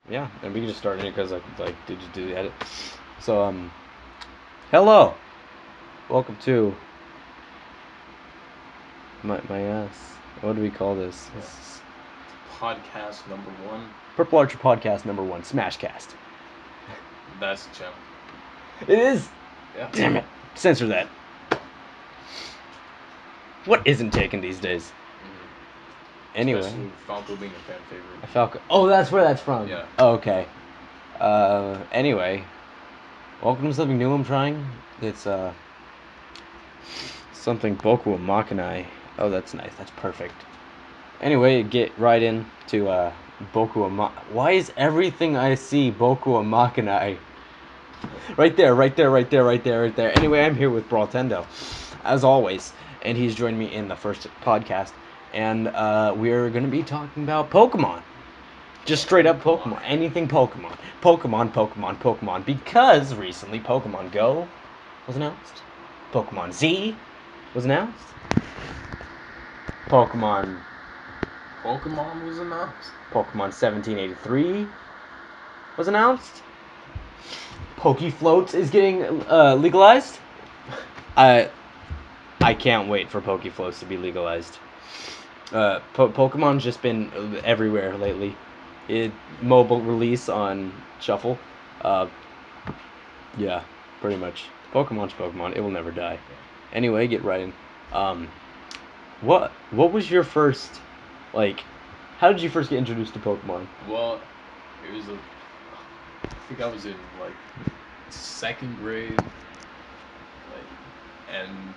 Yeah, and we can just start in it because did you do the edit? So hello, welcome to my ass. What do we call this? Yeah. Podcast number one. Purple Archer podcast #1, Smashcast. That's the channel. It is. Yeah. Damn it! Censor that. What isn't taken these days? Anyway, Especially Falco being a fan favorite. Falco. Oh, that's where that's from. Yeah. Oh, okay. Anyway, welcome to something new I'm trying. It's something Boku Makenai. Oh, that's nice. That's perfect. Anyway, get right into Boku Why is everything I see Boku Makenai? Right there, right there, right there, right there, right there. Anyway, I'm here with Brawltendo, as always, and he's joined me in the first podcast, and we're gonna be talking about Pokemon. Just straight up Pokemon. Anything Pokemon. Pokemon, Pokemon, Pokemon. Because recently Pokemon Go was announced. Pokemon Z was announced. Pokemon Pokemon was announced. Pokemon 1783 was announced. Pokefloats is getting legalized. I I can't wait for Pokefloats to be legalized. Pokemon's just been everywhere lately. Mobile release on Shuffle. Uh, yeah, pretty much. Pokemon's Pokemon. It will never die. Anyway, get right in. Um, what was your first like? How did you first get introduced to Pokemon? Well, it was I think I was in like second grade, and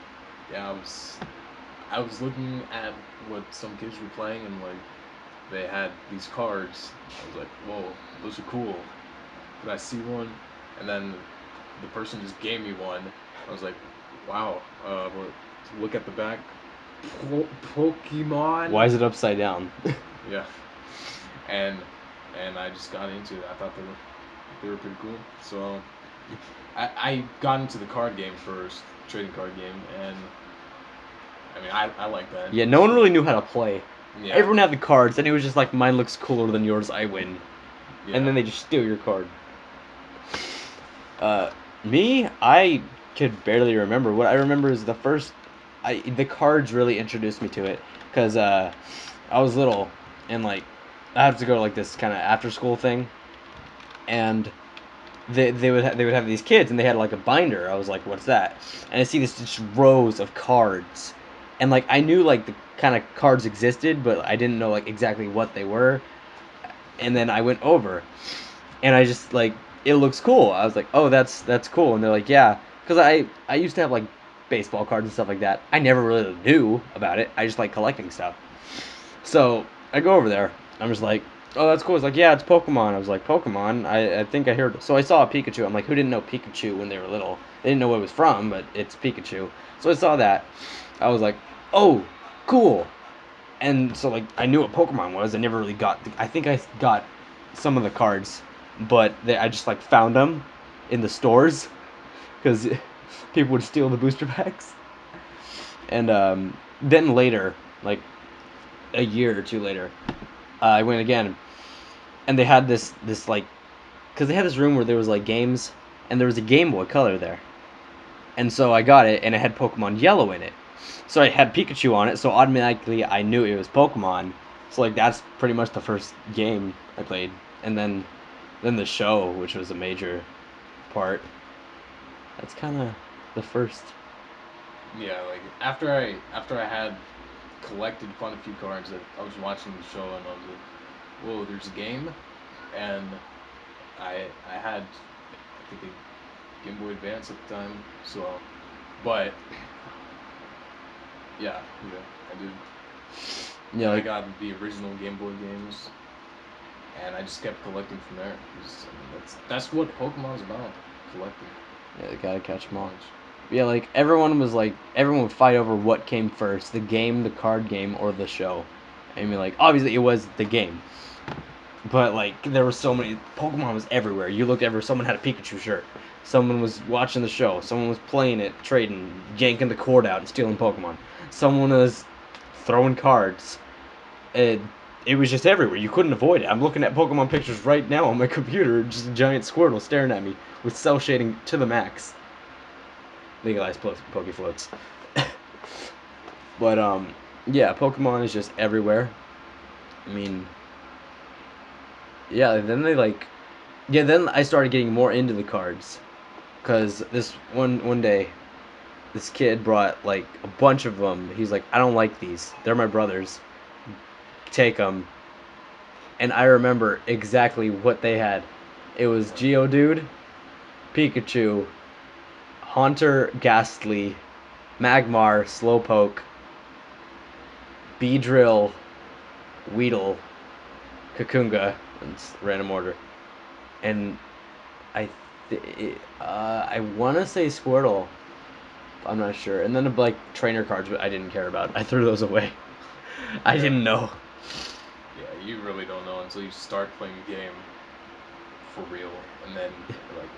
yeah, I was looking at what some kids were playing, and they had these cards. I was like, whoa, those are cool. Could I see one? And then the person just gave me one. I was like, wow. Look at the back. Pokemon. Why is it upside down? Yeah. And I just got into it. I thought they were pretty cool. So I got into the card game first, trading card game, and I mean I like that. Yeah, no one really knew how to play. Yeah. Everyone had the cards, and it was just like, mine looks cooler than yours, I win. Yeah. And then they just steal your card. Me, I could barely remember. What I remember is the cards really introduced me to it, because I was little, and like, I had to go to like this kind of after school thing, and they would have these kids, and they had like a binder. I was like, what's that? And I see this just rows of cards, and like I knew like the kind of cards existed, but I didn't know like exactly what they were. And then I went over, and I just like, it looks cool. I was like, oh, that's cool. And they're like, yeah, because I used to have like baseball cards and stuff like that. I never really knew about it. I just like collecting stuff. So I go over there. I'm just like, oh, that's cool. It's like, yeah, it's Pokemon. I was like, Pokemon? I think I heard. So I saw a Pikachu. I'm like, who didn't know Pikachu when they were little? They didn't know what it was from, but it's Pikachu. So I saw that. I was like, oh, cool. And so like I knew what Pokemon was. I never really got. I think I got some of the cards, but I just like found them in the stores because people would steal the booster packs. And then later, like a year or two later, I went again, and they had this like, because they had this room where there was like games, and there was a Game Boy Color there, and so I got it, and it had Pokemon Yellow in it. So I had Pikachu on it, so automatically I knew it was Pokemon. So like that's pretty much the first game I played, and then the show, which was a major part. That's kind of the first. Yeah, like after I had collected quite a few cards, that I was watching the show, and I was like, whoa, there's a game, and I had I think a Game Boy Advance at the time, so but yeah, I did. Yeah, Then I like, got the original Game Boy games, and I just kept collecting from there. 'Cause, I mean, that's what Pokemon's about, collecting yeah, gotta catch them all. knowledge. Yeah, like everyone would fight over what came first, the game, the card game, or the show. I mean, like obviously it was the game, but like there were so many. Pokemon was everywhere. You looked everywhere. Someone had a Pikachu shirt. Someone was watching the show. Someone was playing it, trading, yanking the cord out, and stealing Pokemon. Someone was throwing cards. It it was just everywhere. You couldn't avoid it. I'm looking at Pokemon pictures right now on my computer, just a giant Squirtle staring at me with cell shading to the max. Legalized Pokefloats. But yeah, Pokemon is just everywhere. I mean, yeah. Then then I started getting more into the cards, cause this one day, this kid brought like a bunch of them. He's like, I don't like these. They're my brothers. Take them. And I remember exactly what they had. It was Geodude, Pikachu, Haunter, Ghastly, Magmar, Slowpoke, Beedrill, Weedle, Kakunga, in random order, and I want to say Squirtle. I'm not sure. And then like trainer cards, but I didn't care about. I threw those away. I didn't know. Yeah, you really don't know until you start playing the game for real, and then you're like,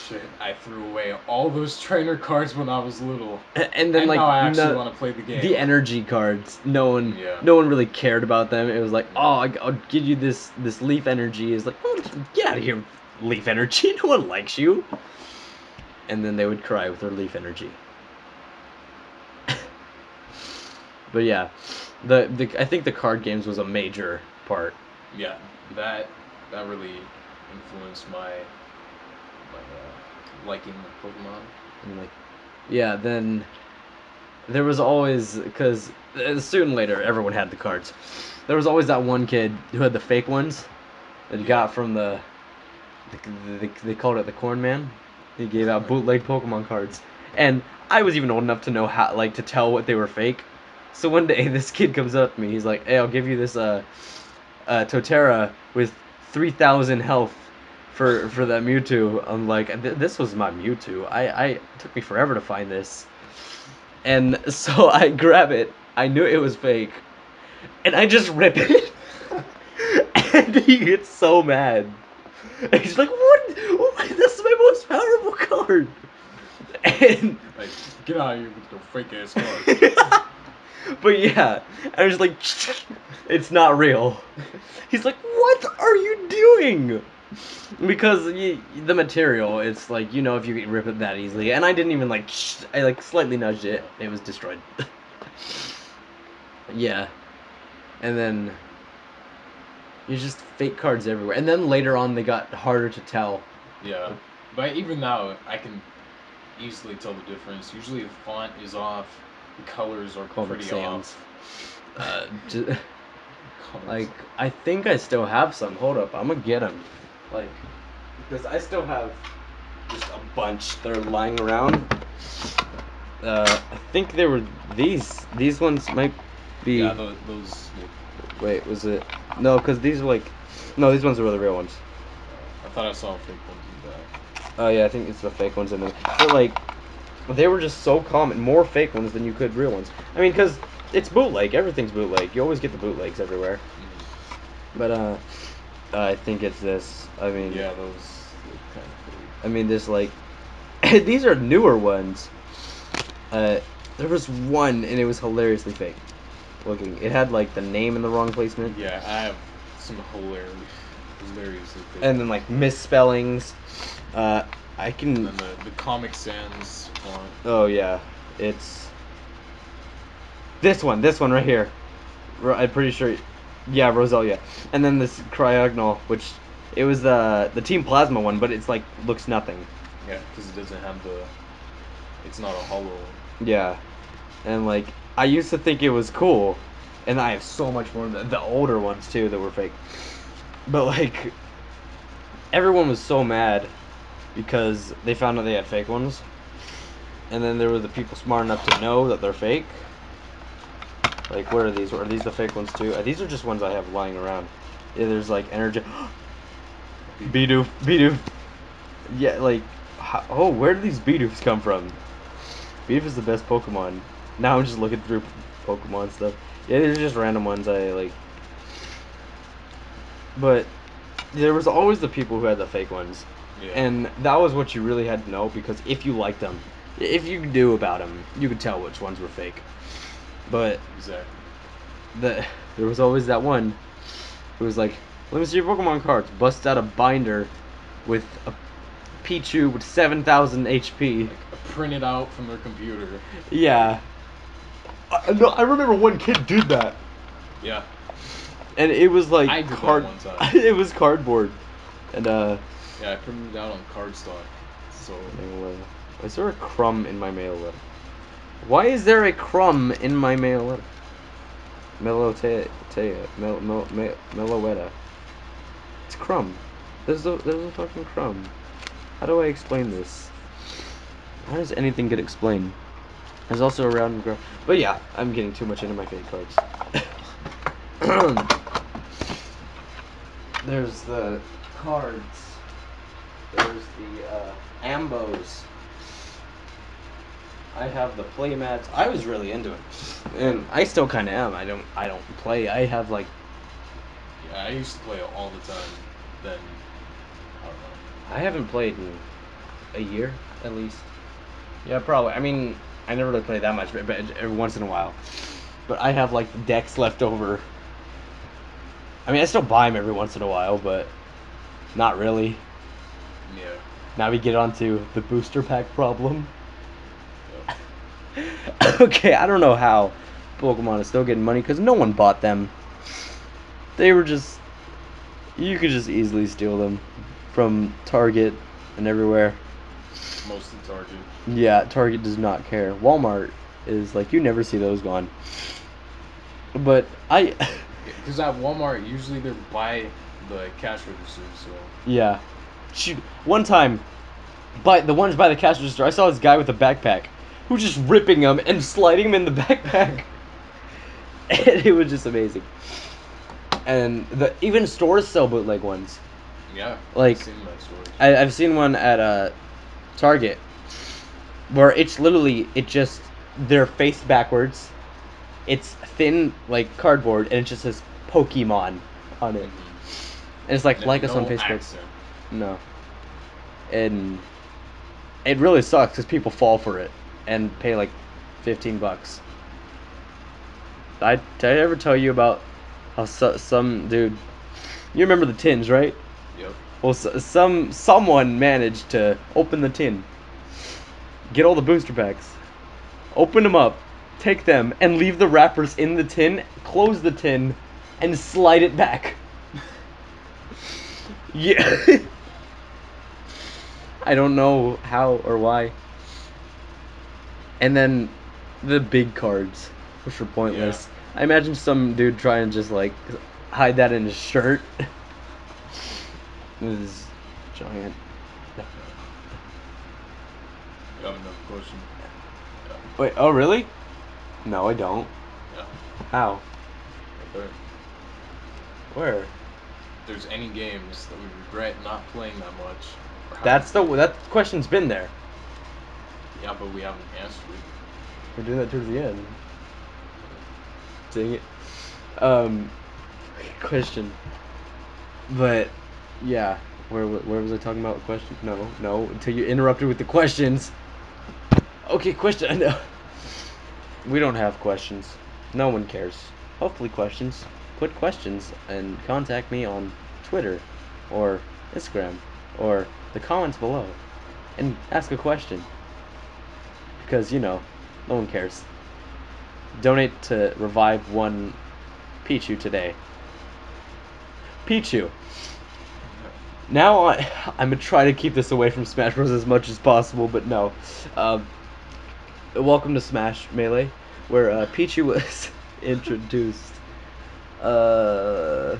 shit, I threw away all those trainer cards when I was little, And then and like now I actually want to play the game. the energy cards, no one really cared about them. It was like, Yeah. oh, I'll give you this leaf energy. It's like, oh, get out of here, leaf energy. No one likes you. And then they would cry with their leaf energy. But yeah, the I think the card games was a major part. Yeah, that really influenced my liking of Pokemon. And like, yeah, then there was always, because soon later everyone had the cards. There was always that one kid who had the fake ones that he got from they called it the Corn Man. He gave out bootleg Pokemon cards, and I was even old enough to know how, like, to tell what they were fake. So one day this kid comes up to me. He's like, "Hey, I'll give you this Totera with 3,000 health for that Mewtwo." I'm like, "This was my Mewtwo. It took me forever to find this." And so I grab it. I knew it was fake, and I just rip it. And he gets so mad. And he's like, "What? Oh my, this is my most powerful card." And like, get out of here with your fake ass card. But yeah, I was like, it's not real. He's like, what are you doing? Because the material, it's like, if you rip it that easily. And I didn't even I like slightly nudged it. It was destroyed. Yeah. And then you just fake cards everywhere. And then later on, they got harder to tell. Yeah. But even now, I can easily tell the difference. Usually the font is off, the colors are pretty Sans. off. Like, I think I still have some. Hold up, I'm gonna get them. Like, because I still have just a bunch that are lying around. I think they were these. These ones might be. Yeah, those. Wait, was it? No, because these are like. No, these ones were the real ones. I thought I saw fake ones in the back. Oh yeah, I think it's the fake ones in them. But like, they were just so common. More fake ones than you could real ones. I mean, because it's bootleg. Everything's bootleg. You always get the bootlegs everywhere. Mm-hmm. But I think it's this. I mean. Yeah, those look kind of cool. I mean, there's like. These are newer ones. There was one, and it was hilariously fake looking. It had like the name in the wrong placement. Yeah, I have some hilariously fake. And then like misspellings. I can. And the Comic Sans font. Oh yeah, it's this one right here. I'm pretty sure. Yeah, Roselia. And then this Cryogonal, which it was the Team Plasma one, but it's like looks nothing. Yeah, because it doesn't have the. It's not a hollow. Yeah, and like I used to think it was cool, and I have so much more of the older ones too that were fake. But like, everyone was so mad because they found out they had fake ones, and then there were the people smart enough to know that they're fake. Like, what are these? Are these the fake ones too? These are just ones I have lying around. Yeah, there's like energy. Bidoof. Yeah, like, where do these Bidoofs come from? Bidoof is the best Pokemon. Now I'm just looking through Pokemon stuff. Yeah, these are just random ones I like. But there was always the people who had the fake ones. Yeah. And that was what you really had to know, because if you liked them, if you knew about them, you could tell which ones were fake. But exactly. there was always that one who was like, "Let me see your Pokemon cards." Busts out a binder with a Pichu with 7,000 HP. Like printed out from their computer. Yeah. No, I remember one kid did that. Yeah. And it was like I did that one time. It was cardboard. And Yeah, I printed it out on cardstock. So is there a crumb in my mail letter? Why is there a crumb in my mail letter? Melotea, Meloetta. It's crumb. There's a fucking crumb. How do I explain this? How does anything get explained? There's also a round and but yeah, I'm getting too much into my fake cards. There's the cards. There's the Ambos. I have the play mats. I was really into it, and I still kind of am. I don't play. I have like. Yeah, I used to play it all the time. Then I don't know. I haven't played in a year at least. Yeah, probably. I mean, I never really play that much, but every once in a while. But I have like decks left over. I mean, I still buy them every once in a while, but not really. Yeah. Now we get onto the booster pack problem. Yep. Okay, I don't know how Pokemon is still getting money because no one bought them. They were just. You could just easily steal them from Target and everywhere. Mostly Target. Yeah, Target does not care. Walmart is like, you never see those gone. But I. Because at Walmart, usually they're by the cash register, so. Yeah. Shoot, one time, the ones by the cash register, I saw this guy with a backpack who was just ripping them and sliding them in the backpack. And it was just amazing. And even stores sell bootleg ones. Yeah. Like, I've seen that story. I've seen one at Target where it's literally they're faced backwards. It's thin like cardboard and it just says Pokemon on it. And it's like us on Facebook. Accent. No. And it really sucks because people fall for it and pay like $15. Did I ever tell you about how some dude? You remember the tins, right? Yep. Well, someone managed to open the tin, get all the booster packs, open them up, take them, and leave the wrappers in the tin, close the tin, and slide it back. Yeah. I don't know how or why. And then the big cards, which were pointless. I imagine some dude trying to just like hide that in his shirt. This is giant. You have another question? Wait, oh really? No, I don't. Yeah. How? Right there. Where? If there's any games that we regret not playing that much. That question's been there. Yeah, but we haven't answered it. We're doing that towards the end. Dang it. Question. But yeah, where was I talking about the question? No, until you interrupted with the questions. Okay, question. No. We don't have questions. No one cares. Hopefully questions. Put questions and contact me on Twitter or Instagram or the comments below and ask a question. Because, no one cares. Donate to revive one Pichu today. Pichu. Now I'm gonna try to keep this away from Smash Bros. As much as possible, but no. Welcome to Smash Melee, where Pichu was introduced. That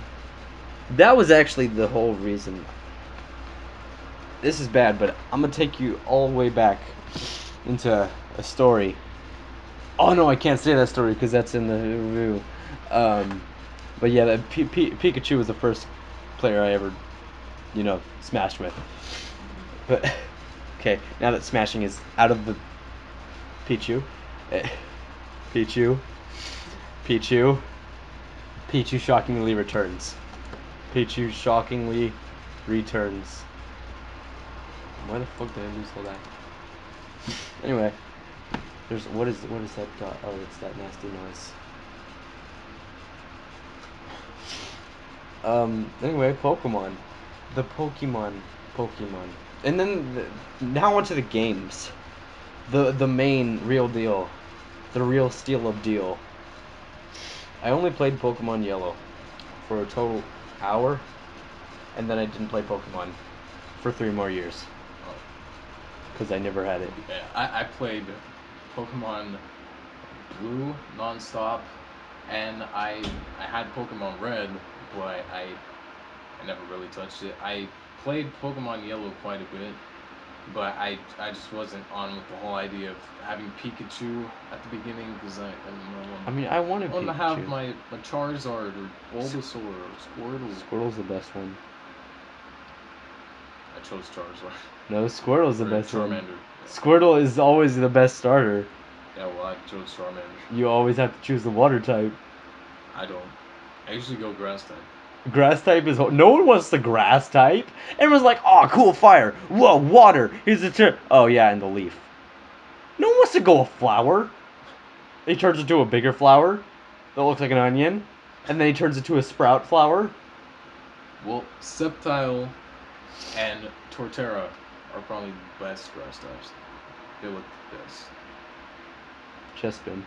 was actually the whole reason. This is bad, but I'm gonna take you all the way back into a story. Oh no, I can't say that story because that's in the review. But yeah, Pikachu was the first player I ever, smashed with. But okay, now that smashing is out of the Pichu, Pichu, Pichu, Pichu shockingly returns. Pichu shockingly returns. Why the fuck did I lose all that? Anyway, what is that? Oh, it's that nasty noise. Anyway, Pokemon, the Pokemon, and then now onto the games. The main real deal, the real steal of deal. I only played Pokemon Yellow for a total hour, and then I didn't play Pokemon for 3 more years Oh, because I never had it. yeah, I played Pokemon Blue nonstop, and I had Pokemon Red, but I never really touched it. I played Pokemon Yellow quite a bit, but I just wasn't on with the whole idea of having Pikachu at the beginning because I don't know I mean, I wanted I want to have Pikachu. my Charizard or Bulbasaur or Squirtle. Squirtle's the best one. I chose Charizard No, Squirtle's the or best one. Charmander. Squirtle is always the best starter. Yeah, well I chose Charmander. You always have to choose the water type. I don't. I usually go Grass type. Grass type is no one wants the grass type. Everyone's like, "Oh, cool fire! Whoa, water! Here's the oh yeah, and the leaf." No one wants to go a flower. He turns into a bigger flower that looks like an onion, and then he turns into a sprout flower. Well, Sceptile and Torterra are probably the best grass types. They look the best. Chespin.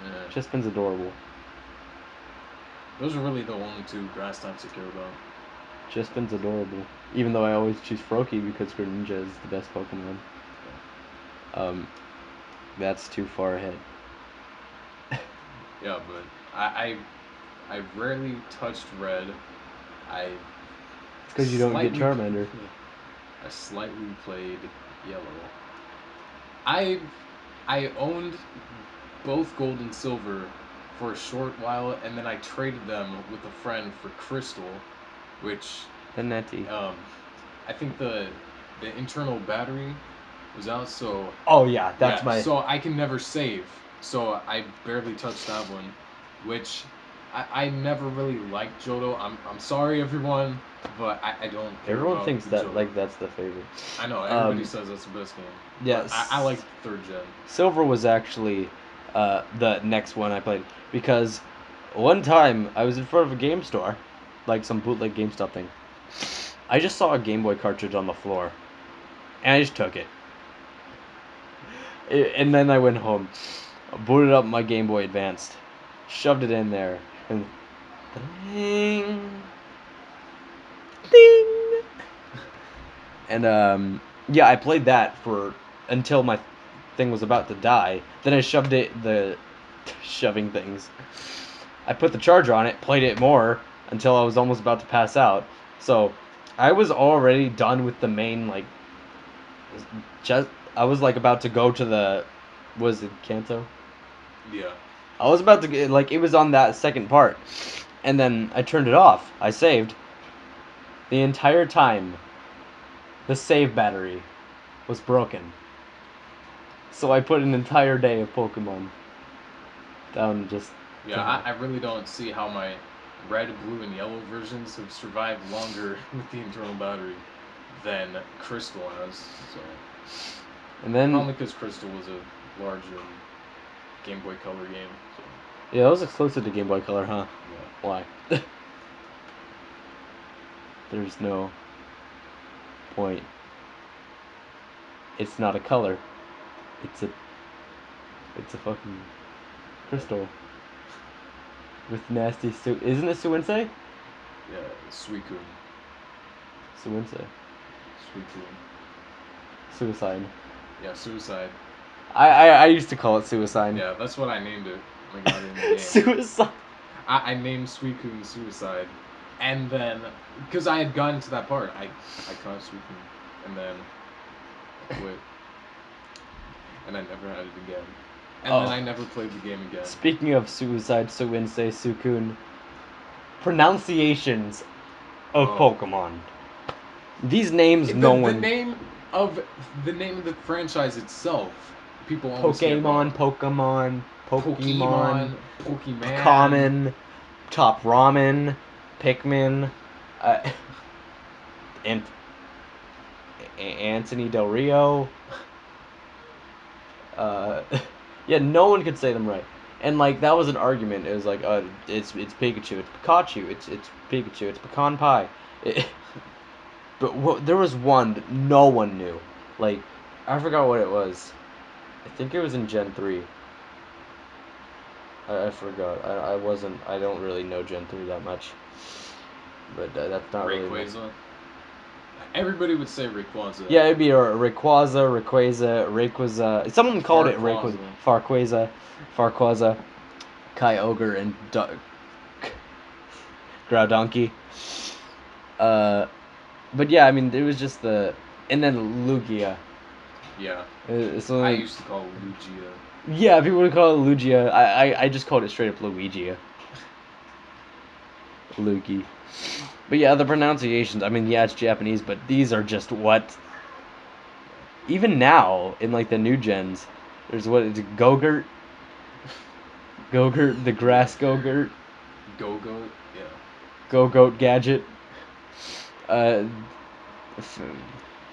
Yeah. Chespin's adorable. Those are really the only two grass types I care about. Chespin's adorable. Even though I always choose Froakie because Greninja is the best Pokemon. Um, that's too far ahead. Yeah, but I rarely touched red. I It's because you don't get Charmander. I slightly played yellow. I I owned both gold and silver for a short while, and then I traded them with a friend for crystal, which The Netty. I think the internal battery was out, so Oh yeah, that's yeah, my. so I can never save. So I barely touched that one, which I never really liked Johto. I'm sorry everyone, but I don't care Everyone about thinks the that Johto. like that's the favorite. I know everybody says that's the best game, but I Yes. like the third gen. Silver was actually the next one I played because one time I was in front of a game store, like some bootleg GameStop thing. I just saw a Game Boy cartridge on the floor, and I just took it. And then I went home, booted up my Game Boy Advanced, shoved it in there, and ding, ding. And yeah, I played that for until my thing was about to die. Then I shoved it the shoving things. I put the charger on it, played it more until I was almost about to pass out. So I was already done with the main like just I was like about to go to the was it Kanto? Yeah, I was about to get like it was on that second part. And then I turned it off. I saved. The entire time the save battery was broken. So I put an entire day of Pokemon down just yeah. to hell. I really don't see how my red, blue, and yellow versions have survived longer with the internal battery than Crystal has. So And then probably because Crystal was a larger Game Boy Color game. So yeah, that was exclusive to Game Boy Color, huh? yeah. Why? There's no point. It's not a color. It's a it's a fucking crystal with nasty isn't it Suinsei? Yeah, Suicune. Suinsei. Suicune. Suicide. Yeah, Suicide. I used to call it suicide. Yeah, that's what I named it when I got it in the game. Suicide. I named Suicune Suicide. And then, because I had gotten to that part, I caught Suicune. And then quit. And I never had it again. And then Oh. I never played the game again. Speaking of suicide, Suinsei, Sukun, pronunciations of Oh. Pokemon. These names The, no the one. name of the name of the franchise itself, people always get Pokemon, wrong. Pokemon, Pokemon, Pokemon. Common, Top Ramen, Pikmin, uh, and Anthony Del Rio. Uh, yeah, no one could say them right. And like that was an argument. It was like, it's Pikachu, it's Pikachu, it's Pikachu, it's pecan pie. It, but there was one that no one knew. Like, I forgot what it was. I think it was in Gen 3. I forgot. I wasn't. I don't really know Gen 3 that much. But that's not really. Rayquaza. Everybody would say Rayquaza. Yeah, it'd be a Rayquaza. Someone called it Rayquaza. Farquaza, Kyogre, and Groudonky. But yeah, I mean, it was just and then Lugia. Yeah. So I used to call it Lugia. Yeah, people would call it Lugia. I just called it straight up Luigia. Luigi. But yeah, the pronunciations, I mean, yeah, it's Japanese, but these are just what. Even now, in like the new gens, there's what is it, Gogurt? Gogurt, the grass Gogurt. Go-Go, yeah. Go-Goat Gadget. I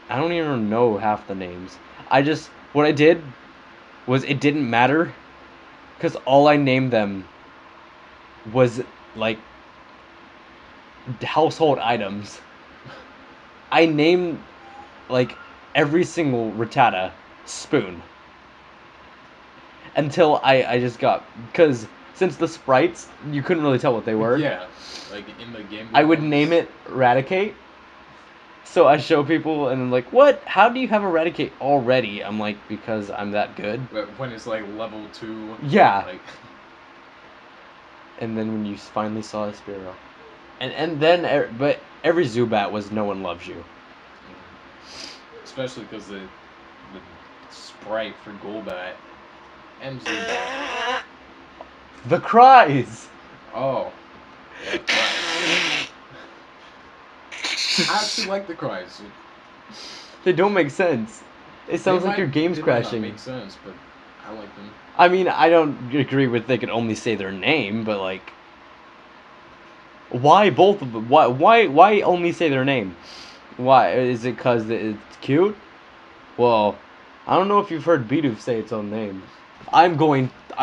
don't even know half the names. What I did was it didn't matter, because all I named them was like household items. I named like every single Rattata spoon until I just got, because since the sprites you couldn't really tell what they were. Yeah, like in the Game Boy I would ones. name it Raticate. So I show people and I'm like, what? How do you have Eradicate already? I'm like, because I'm that good. When it's like level 2. Yeah. Like. And then when you finally saw a Spearow. And then, but every Zubat was No One Loves You. Especially because the sprite for Golbat and Zubat. The cries! Oh. Yeah, cries. I actually like the cries. They don't make sense. It sounds like your game's crashing. They might not make sense, but I like them. I mean, I don't agree with they can only say their name, but like, why both of them? Why only say their name? Why is it? Cause it's cute? Well, I don't know if you've heard Bidoof say its own name. I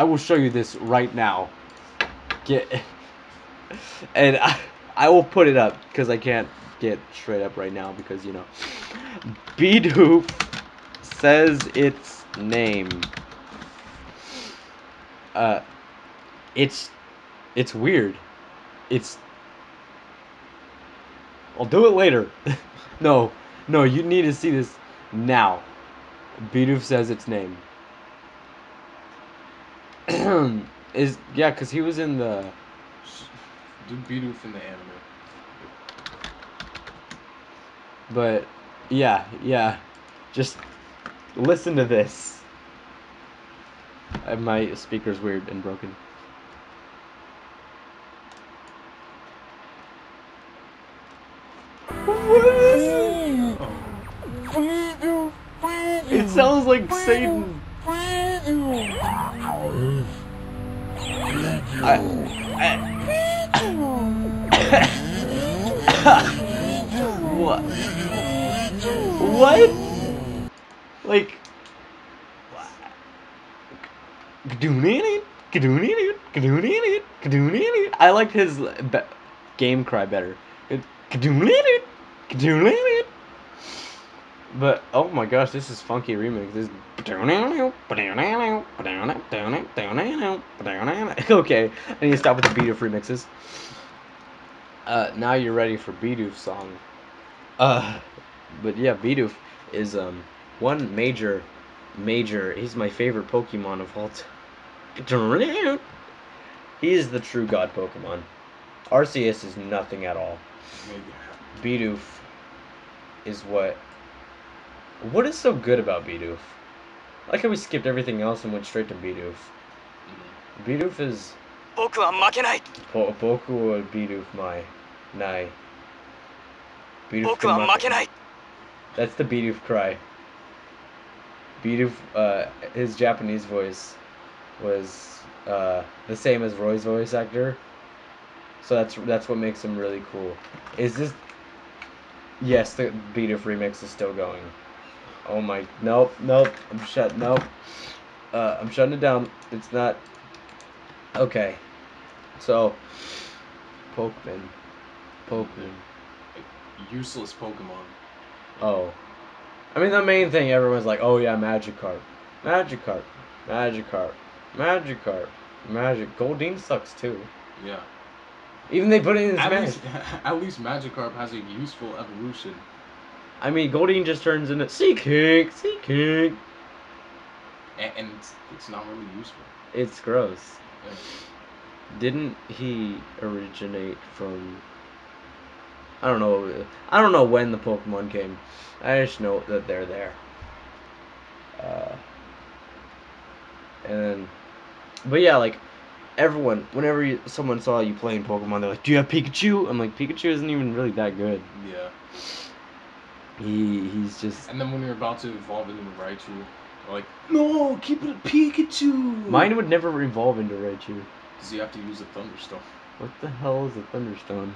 will show you this right now. And I will put it up because I can't get straight up right now because Bidoof says its name. It's weird. I'll do it later. No, you need to see this now. Bidoof says its name. Because he was in the. Do Bidoof in the anime. But yeah. Just listen to this. My speaker's weird and broken. What is it? It sounds like Satan. What? What? Like. I like his game cry better. But oh my gosh, this is funky remix. This. Okay, I need to stop with the Bidoof remixes. Now you're ready for Bidoof's song. But yeah, Bidoof is one major. He's my favorite Pokemon of all time. He is the true god Pokemon. Arceus is nothing at all. Bidoof is what. What is so good about Bidoof? I like how we skipped everything else and went straight to Bidoof. Bidoof is. Boku wa Makenai. Boku wa Bidoof mai nai. Boku wa Makenai. That's the Bidoof cry. Bidoof, his Japanese voice was the same as Roy's voice actor. So that's what makes him really cool. Is this? Yes, the Bidoof remix is still going. Oh my, nope. I'm shutting it down. It's not. Okay. So, Pokemon. Useless Pokemon. Oh. I mean, the main thing everyone's like, oh yeah, Magikarp. Magikarp. Magikarp. Magikarp. Goldeen sucks too. Yeah. Even they put it in At Smash. least, at least Magikarp has a useful evolution. I mean, Goldeen just turns into Seeking. And it's not really useful. It's gross. Yeah. Didn't he originate from? I don't know. I don't know when the Pokemon came. I just know that they're there. And then, but yeah, like everyone, whenever someone saw you playing Pokemon, they're like, "Do you have Pikachu?" I'm like, "Pikachu isn't even really that good." Yeah. He's just. And then when you're about to evolve into Raichu, you're like, no, keep it a Pikachu. Mine would never evolve into Raichu. Because you have to use a Thunderstone. What the hell is a Thunderstone?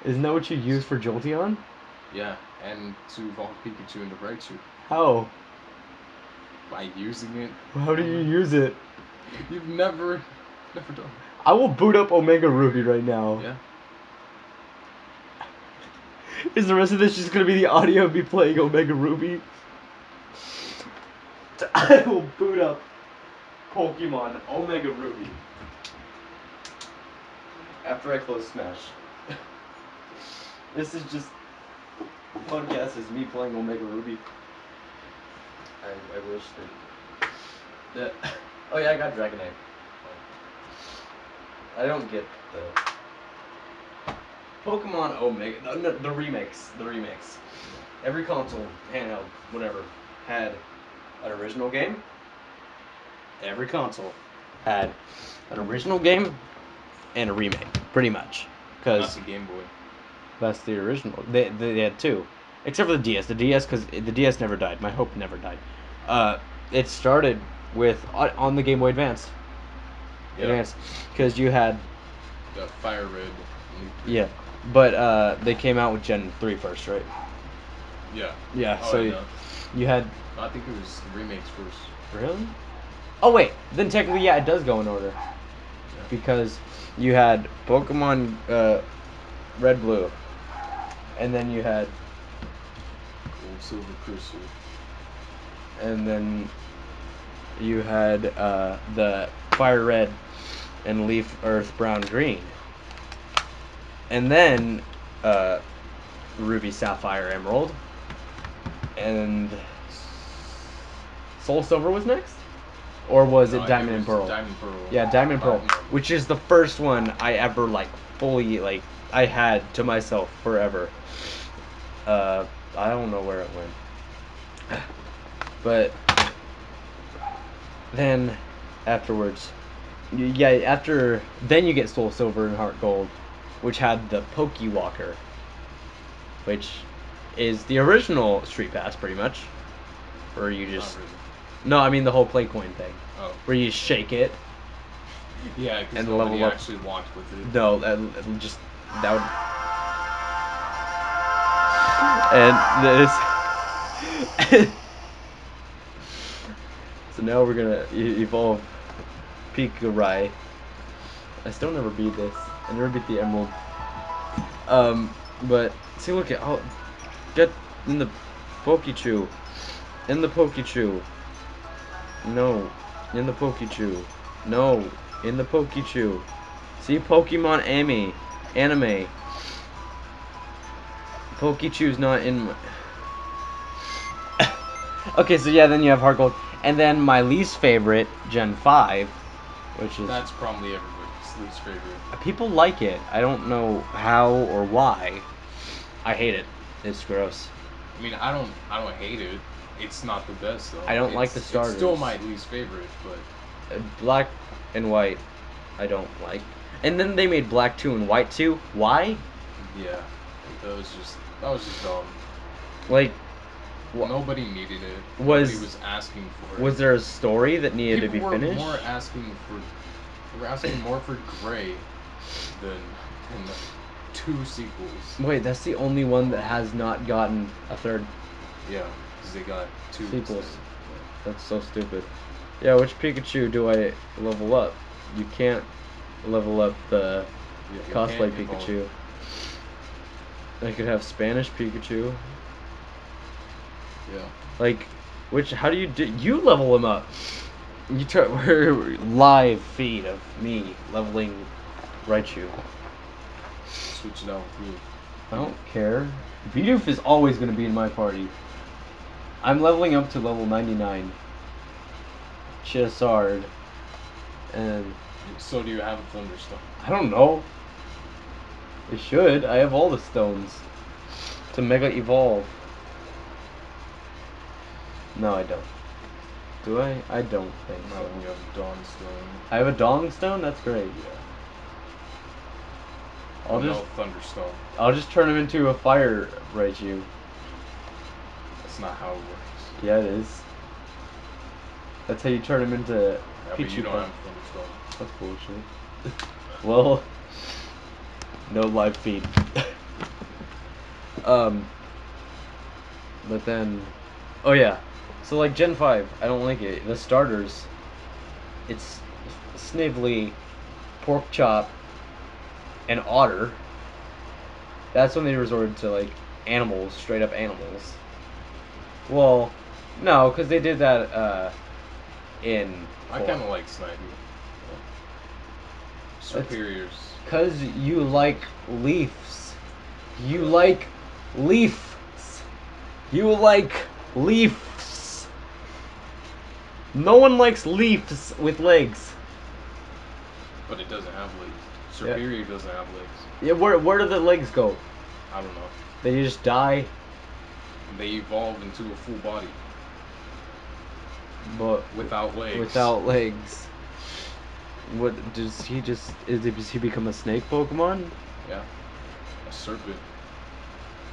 Isn't that what you use for Jolteon? Yeah, and to evolve Pikachu into Raichu. How? By using it. How do you use it? You've never done it. I will boot up Omega Ruby right now. Yeah. Is the rest of this just gonna be the audio of me playing Omega Ruby? I will boot up Pokemon Omega Ruby after I close Smash. This is just podcast is me playing Omega Ruby. I wish that. Oh yeah, I got Dragonite. I don't get the Pokemon Omega. The remakes. The remakes. Every console, handheld, whatever, had an original game. Every console had an original game and a remake, pretty much. That's Because the Game Boy. that's the original. They had two, except for the DS. The DS, because the DS never died. My hope never died. It started with on the Game Boy Advance. Yeah. Advance, because you had. The Fire Red. Yeah, but they came out with Gen 3 first, right? Yeah. Yeah. Oh, So yeah. you had. I think it was the remakes first. Really? Oh wait, then technically yeah, it does go in order. Yeah. Because you had Pokemon Red Blue, and then you had, Gold, Silver, Crystal. and then you had the Fire Red and Leaf Earth Brown Green, and then Ruby Sapphire Emerald, and Soul Silver was next, or was No, it Diamond and Pearl? Diamond Pearl. Yeah, Diamond and Pearl, Platinum. which is the first one I ever like fully like I had to myself forever. I don't know where it went, but then afterwards, yeah, after then you get Soul Silver and Heart Gold, which had the Pokewalker, which is the original Street Pass pretty much, where you just Not really. no, I mean the whole play coin thing, Oh. where you shake it. Yeah, because And nobody level up. actually walked with it. No, that would. And this. So now we're gonna evolve Pikarai. I still never beat this. I never beat the Emerald. But see, look at get in the Pokechew. In the Pokechew. No, in the Pokechew. No, in the Pokechew. See, Pokemon anime. Pokechew's not in my... Okay, so yeah, then you have Heart Gold. And then my least favorite, Gen 5, which is... That's probably everybody's least favorite. People like it. I don't know how or why. I hate it. It's gross. I mean, I don't hate it. It's not the best though. I don't like the starters. It's still my least favorite, but Black and White, I don't like. And then they made Black 2 and White 2. Why? yeah, that was just dumb. Like, Nobody needed it. Was- Nobody was asking for it. was there a story that needed to be People finished? were asking more for Gray than two sequels. Wait, that's the only one that has not gotten a third Yeah, because they got two sequels. instead. That's so stupid. Yeah, which Pikachu do I level up? You can't level up the Yeah, you cosplay can't evolve. Pikachu. I could have Spanish Pikachu. Yeah. Like, how do you level him up? You try live feed of me leveling Raichu. Switch it out with you. I don't care. Bidoof is always going to be in my party. I'm leveling up to level 99. Charizard. And So do you have a Thunderstone? I don't know. It should. I have all the stones to Mega Evolve. No, I don't. Do I? I don't think No, so. you have Dawnstone. I have a Dong Stone? That's great. Yeah. I'll No just Thunderstone. I'll just turn him into a fire Raichu. That's not how it works. Yeah, it is. That's how you turn him into Yeah, but Pichu you don't Pet. have Thunderstone. That's bullshit. Well, no live feed. But then, oh yeah, so like Gen 5, I don't like it. The starters, it's Snively, Pork Chop, and Otter. That's when they resorted to like animals, straight up animals. Well, no, because they did that in. I kind of like Snivy. Superiors. Because you like leaves. You like leaves. You like leaves. No one likes leaves with legs. But it doesn't have legs. Superior doesn't have legs. Yeah, where do the legs go? I don't know. They just die. They evolve into a full body. But without legs. Without legs. What does he just? Does he become a snake Pokemon? Yeah. A serpent.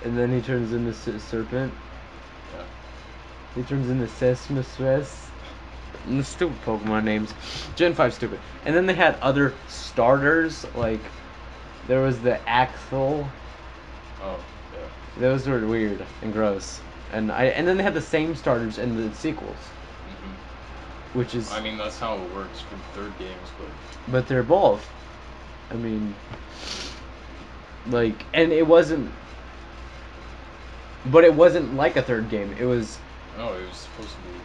And then he turns into serpent. Yeah. He turns into Sesame. And the stupid Pokemon names. Gen 5 stupid. And then they had other starters, like there was the Axel. Oh, yeah. Those were weird and gross. And then they had the same starters in the sequels. Which is, I mean, that's how it works for third games, but they're both. I mean, like, and it wasn't, but it wasn't like a third game. It was. Oh, it was supposed to be.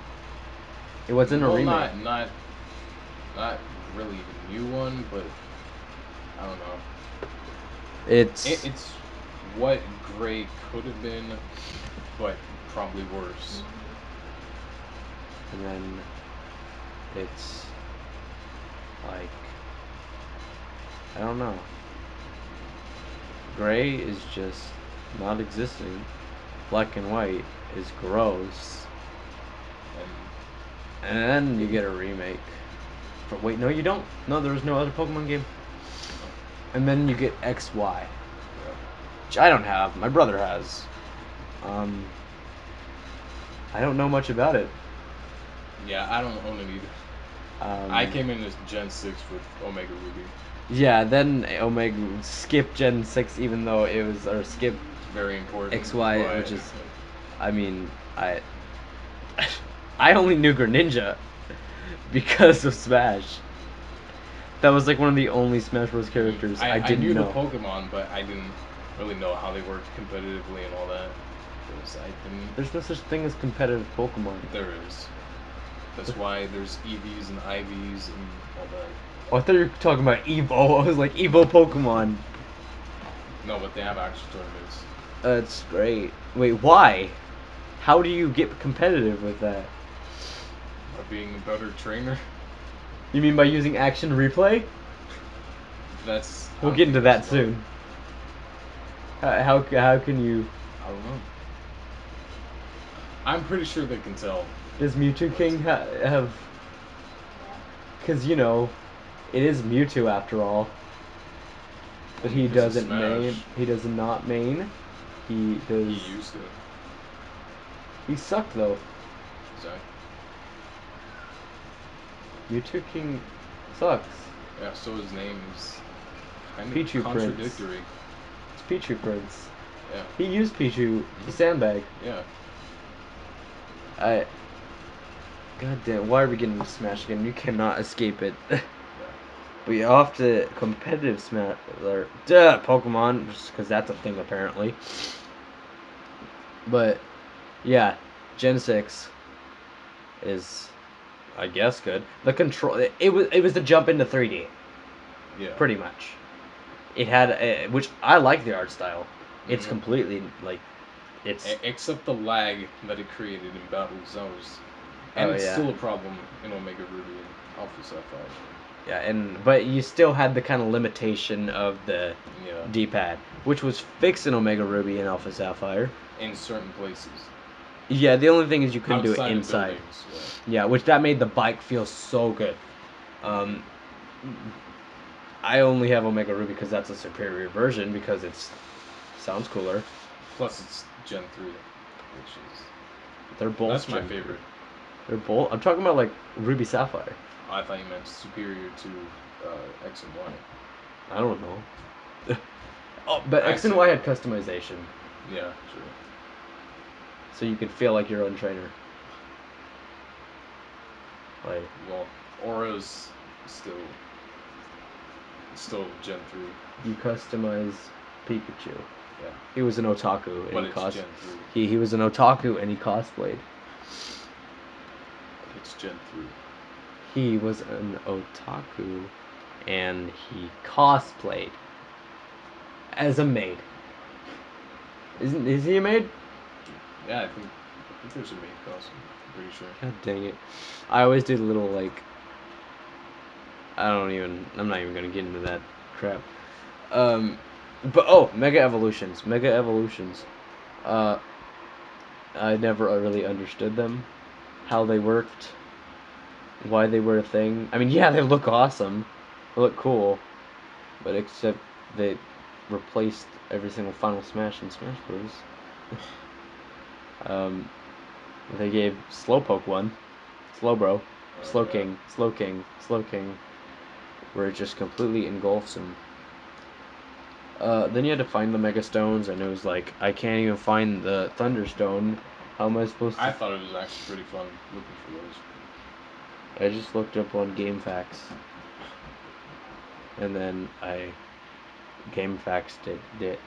It wasn't a remake. Not really the new one, but I don't know. It's what Gray could have been, but probably worse. And then it's like, I don't know. Gray is just not existing. Black and white is gross. And then you get a remake. But wait, no, you don't. No, there was no other Pokemon game. And then you get XY, which I don't have. My brother has. I don't know much about it. Yeah, I don't own it either. I came into Gen 6 with Omega Ruby. Yeah, then Omega skip Gen 6, even though it was, or skip It's very important. XY, which is, I mean, I only knew Greninja because of Smash. That was like one of the only Smash Bros. Characters I didn't know. I knew the Pokemon, but I didn't really know how they worked competitively and all that. There's no such thing as competitive Pokemon. There is. That's why there's EVs and IVs and all that. Oh, I thought you were talking about Evo. I was like, Evo Pokemon. No, but they have actual tournaments. That's great. Wait, why? How do you get competitive with that? By being a better trainer. You mean by using action replay? We'll get into that soon. How can you? I don't know. I'm pretty sure they can tell. Does Mewtwo King have? Because you know, it is Mewtwo after all. But he doesn't main. He does not main. He does. He used to. He sucked though. Exactly. Mewtwo King sucks. Yeah, so his name is kind of Pichu contradictory. Prince. It's Pichu Prince. Yeah. He used Pichu to sandbag. Yeah. God damn, why are we getting Smash again? You cannot escape it. Yeah. But you're off to competitive Smash, or Pokemon, just because that's a thing apparently. But yeah, Gen 6 is, I guess, good. The control, it was the jump into 3D, Yeah. pretty much. It had, which I like the art style. It's Mhm. completely like, it's Except the lag that it created in battles, that was, and oh it's yeah, still a problem in Omega Ruby and Alpha Sapphire. yeah, but you still had the kind of limitation of the Yeah, D-pad, which was fixed in Omega Ruby and Alpha Sapphire. in certain places. Yeah, the only thing is you couldn't do it Outside of inside. buildings, yeah. Yeah, which that made the bike feel so good. Um, I only have Omega Ruby because that's a superior version because it's sounds cooler. Plus, it's Gen 3, which is. They're both That's my Gen 3. favorite. They're both. I'm talking about like Ruby Sapphire. I thought you meant superior to X and Y. I don't know. Oh, but I X and say Y that. had customization, Yeah, true. so you could feel like your own trainer. Like, Well, Aura's still Gen 3. you customize Pikachu. Yeah. He was an otaku and But he it's Gen 3. He was an otaku and he cosplayed. It's Gen 3. He was an otaku and he cosplayed as a maid. Is he a maid? Yeah, I think there's a main costume. I'm pretty sure. God dang it. I always do the little like I'm not even gonna get into that crap. But oh, Mega Evolutions. Mega Evolutions. Uh I never really understood them, how they worked, why they were a thing. I mean, yeah, they look awesome. They look cool. But except they replaced every single Final Smash in Smash Bros. um, they gave Slowpoke one, Slowbro, Oh, Slow yeah. King, Slow King, Slow King, where it just completely engulfs him. Then you had to find the Mega Stones, and it was like, I can't even find the Thunderstone. How am I supposed I to? thought it was actually pretty fun looking for those. I just looked up on GameFAQs, and then I GameFAQs did it.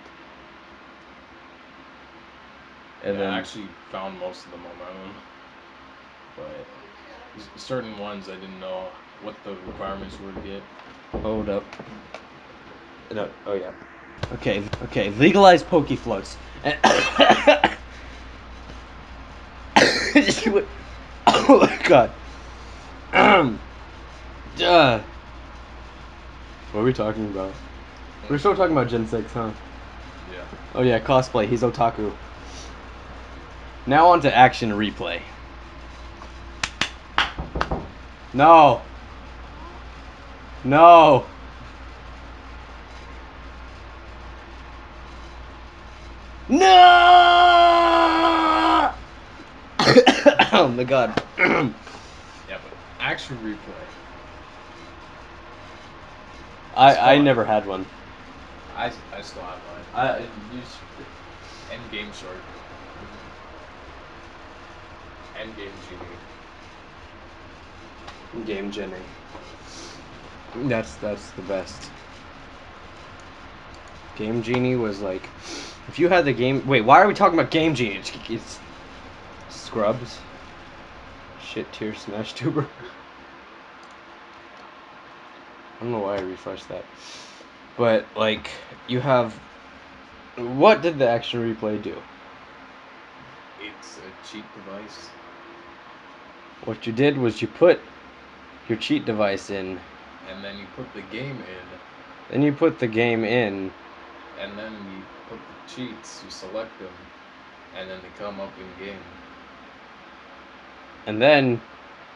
And Yeah, I then actually found most of them on my own, but certain ones I didn't know what the requirements were to get. hold up. No, oh yeah. Okay, legalize Poke Floats. Oh my god. Duh. What are we talking about? We're still talking about Gen 6, huh? Yeah. Oh yeah, cosplay. He's otaku. Now on to action replay. No. No. No! Oh my god. Yeah, but action replay. I never had one. I still have mine. I And Game Shark. And Game Genie. Game Genie. That's the best. Game Genie was like, if you had the game. Wait, why are we talking about Game Genie? It's Scrubs. Shit tier Smash Tuber. I don't know why I refreshed that. But like, you have. What did the action replay do? It's a cheat device. What you did was you put your cheat device in, And then you put the game in. then you put the game in, And then you put the cheats, you select them. And then they come up in game. and then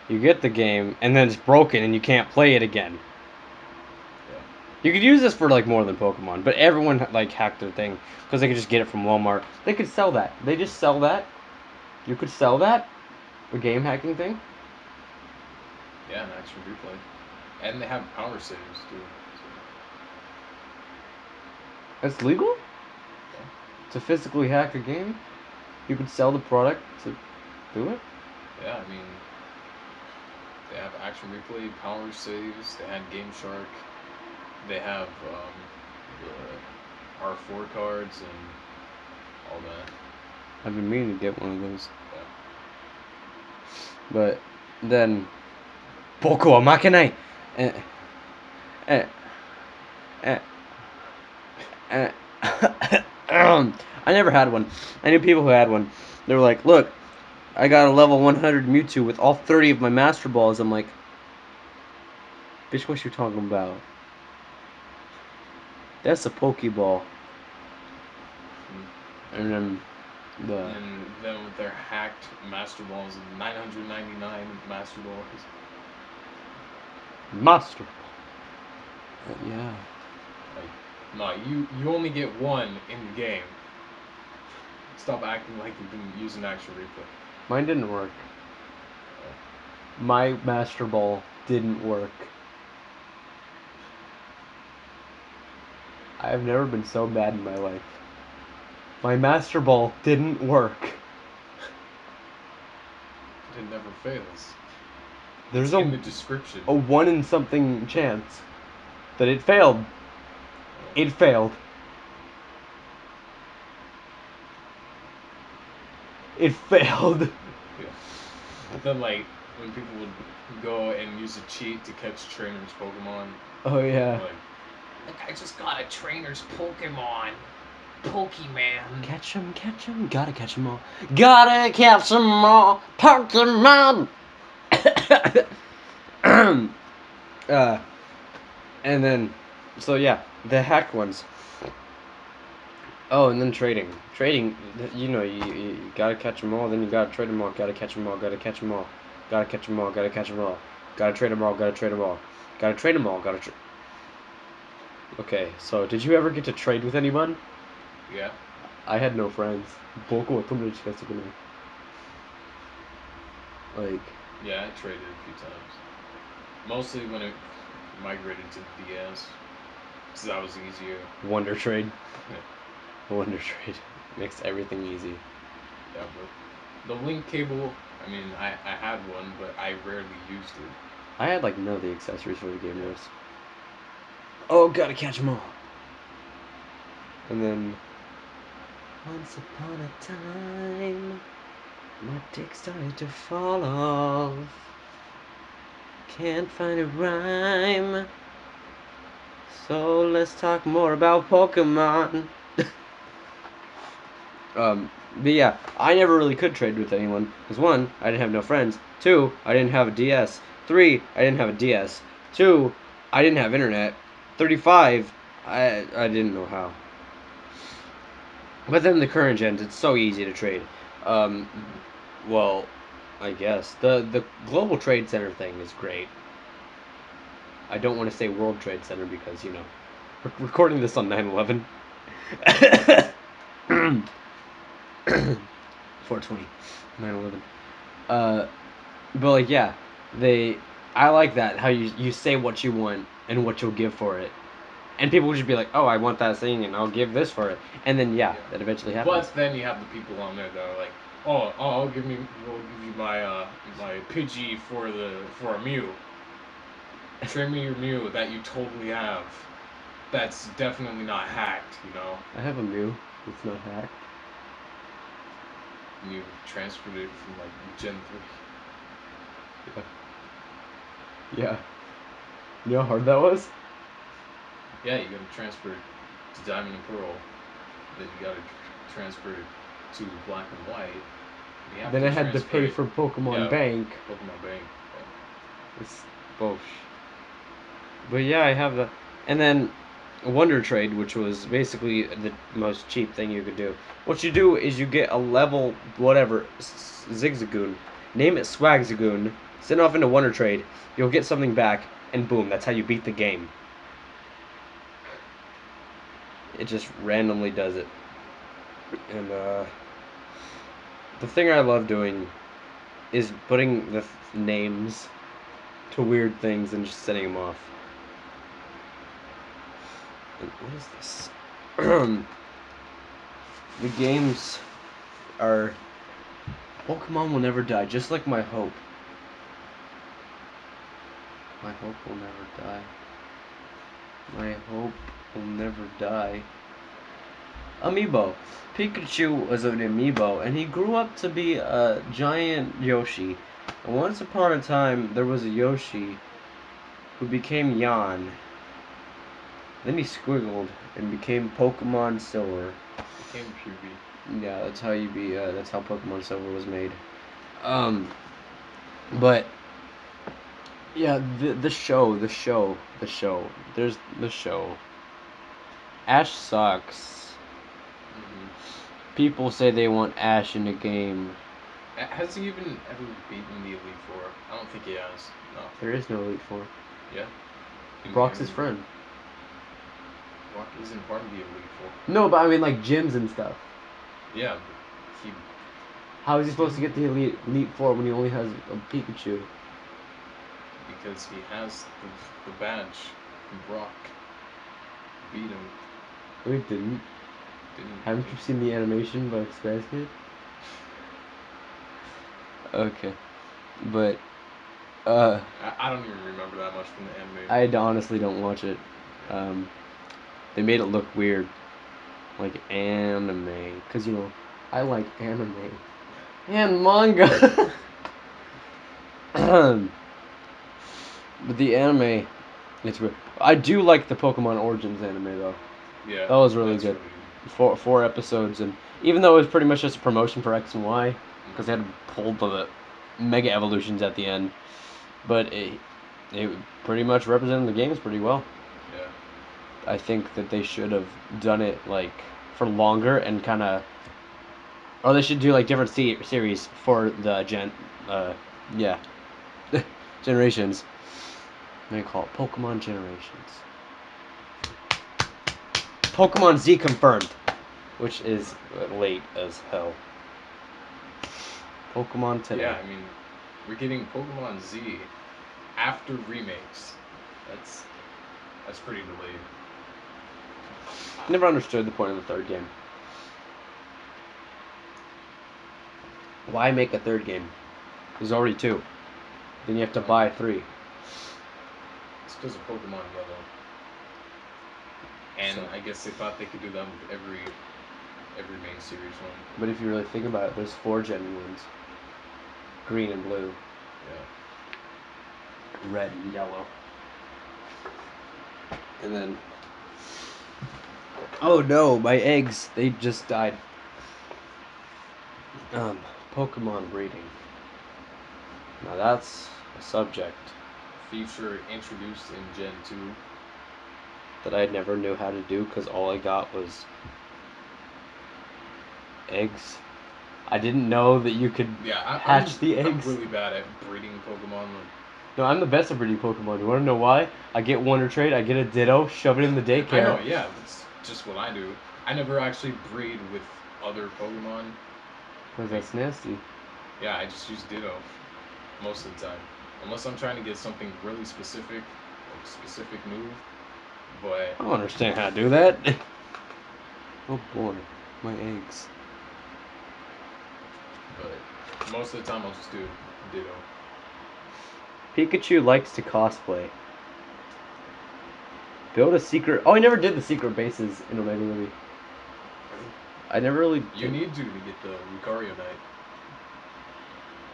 you get the game, and then it's broken and you can't play it again. Yeah. You could use this for like more than Pokemon, but everyone like hacked their thing because they could just get it from Walmart. They could sell that. They just sell that. You could sell that, a game hacking thing. Yeah, an action replay. And they have power saves too. That's legal Yeah. to physically hack a game. You could sell the product to do it. Yeah, I mean, they have action replay, power saves, they had Game Shark. they have the R4 cards and all that. I've been meaning to get one of those. Yeah. But then Boku wa Makenai. Eh, eh, eh, eh. I never had one. I knew people who had one. They were like, "Look, I got a level 100 Mewtwo with all 30 of my Master Balls." I'm like, "Bitch, what you talking about? That's a Pokeball." And then the And then with their hacked Master Balls, 999 Master Balls. Master Ball. Yeah. Like, no, you only get one in the game. Stop acting like you've been using actual replay. Mine didn't work. My Master Ball didn't work. I have never been so mad in my life. My Master Ball didn't work. It never fails. There's It's in the description. a 1 in something chance that it failed. It failed. It failed. Yeah. Then like when people would go and use a cheat to catch trainers Pokemon, Oh yeah. like I just got a trainer's Pokemon. Pokemon. Catch 'em, gotta catch 'em all. Gotta catch 'em all, Pokemon! And then, so yeah, the hacked ones. Oh, and then trading. Trading, you gotta catch them all, then you gotta trade them all, gotta catch them all, gotta catch them all. Gotta catch them all, gotta catch them all. Gotta trade them all, gotta trade them all. Gotta trade them all, gotta trade. Okay, so did you ever get to trade with anyone? Yeah. I had no friends. Boku wa tomodachi ga sukunai. Like, Yeah, I traded a few times. Mostly when it migrated to the DS, because that was easier. Wonder Trade. Yeah, Wonder Trade. Makes everything easy. but the link cable, I mean, I had one, but I rarely used it. I had like none of the accessories for the Game Yeah. Boys. Oh, gotta catch them all. And then, once upon a time, my dick started to fall off. Can't find a rhyme. So let's talk more about Pokemon. But yeah, I never really could trade with anyone. Because 1, I didn't have no friends. 2, I didn't have a DS. 3, I didn't have a DS. 2, I didn't have internet. 35, I didn't know how. But then the current gens, it's so easy to trade. Um, well, I guess the Global Trade Center thing is great. I don't want to say World Trade Center because we're recording this on 9/11. 420, 9/11. But like yeah, they. I like that how you say what you want and what you'll give for it, and people will just be like, oh, I want that thing and I'll give this for it, and then yeah, that eventually happens. But then you have the people on there that are like, oh, I'll give you my Pidgey for a Mew. Trade me your Mew that you totally have. That's definitely not hacked, you know. I have a Mew. It's not hacked. And you transferred it from like Gen 3. Yeah. Yeah. You know how hard that was? Yeah, you gotta transfer it to Diamond and Pearl. Then you gotta transfer it to Black and White. You have Then to I had to transfer pay it. for Pokemon Yeah, Bank. Pokemon Bank. It's both. But yeah, I have the, and then Wonder Trade, which was basically the most cheap thing you could do. What you do is you get a level whatever Zigzagoon, name it Swagzagoon, send it off into Wonder Trade. You'll get something back, and boom, that's how you beat the game. It just randomly does it. And the thing I love doing is putting the names to weird things and just setting them off. And what is this? The games are Pokemon will never die, just like my hope. My hope will never die. My hope will never die. Amiibo. Pikachu was an amiibo, and he grew up to be a giant Yoshi. And once upon a time, there was a Yoshi who became Yan. Then he squiggled and became Pokemon Silver. Became QB. Yeah, that's how you be. That's how Pokemon Silver was made. But yeah, the show. There's the show. Ash sucks. Mm-hmm. People say they want Ash in a game. Has he even ever beaten the Elite Four? I don't think he has. No. There is no Elite Four. Yeah. In the Brock's his anime? friend. Brock isn't part of the Elite Four. No, but I mean like gyms and stuff. Yeah, but he How is he supposed to get the Elite Four when he only has a Pikachu? because he has the badge from Brock. Beat him. No, he didn't. Haven't you seen the animation by Space Kid? Okay, but I don't even remember that much from the anime. I honestly don't watch it. They made it look weird, like anime, because you know I like anime and manga. But the anime, it's weird. I do like the Pokemon Origins anime though. Yeah, That was really that's good. Really Four episodes, and even though it was pretty much just a promotion for X and Y, because they had pulled the Mega Evolutions at the end, but it pretty much represented the games pretty well. Yeah. I think that they should have done it like for longer and kind of, or they should do like different series for the yeah, generations. They call it Pokemon Generations. Pokemon Z confirmed, which is late as hell. Pokemon today. Yeah, I mean, we're getting Pokemon Z after remakes. That's pretty delayed. Never understood the point of the third game. Why make a third game? There's already two. Then you have to buy three. It's because of Pokemon Yellow. And So- I guess they thought they could do that with every main series one. But if you really think about it, there's four Gen ones. Green and blue. Yeah. Red and yellow. And then... Oh no, my eggs, they just died. Pokemon breeding. Now that's a subject Feature introduced in Gen 2. that I never knew how to do because all I got was eggs. I didn't know that you could hatch the eggs. I'm really bad at breeding Pokemon. No, I'm the best at breeding Pokemon. You want to know why? I get Wonder Trade, I get a Ditto, shove it in the daycare. I know, yeah, that's just what I do. I never actually breed with other Pokemon. Because that's nasty. Yeah, I just use Ditto most of the time. Unless I'm trying to get something really specific, like a specific move. But I don't understand how to do that. Oh boy, my eggs. But most of the time I'll just do Ditto. Pikachu likes to cosplay. Build a secret... Oh, I never did the secret bases in Omega Ruby. I never really... You need to get the Lucario Knight.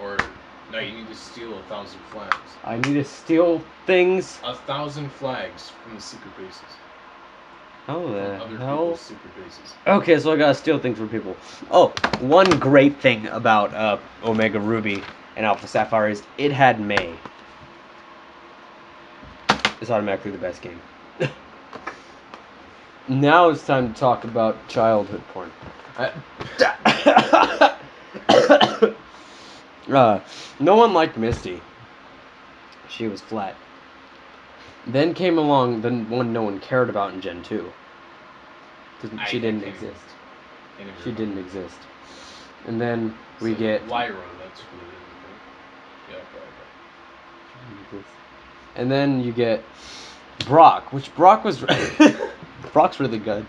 Or, no, you need to steal 1,000 flags. I need to steal things. 1,000 flags from the secret bases. How the Other hell? people's secret bases. Okay, so I gotta steal things from people. Oh, one great thing about Omega Ruby and Alpha Sapphire is it had May. It's automatically the best game. Now it's time to talk about childhood porn. No one liked Misty. She was flat. Then came along the one no one cared about in Gen 2. She didn't exist. She didn't exist. And then we get... Lyra, that's what it is. Yeah, okay. And then you get Brock, which Brock was... Brock's really good.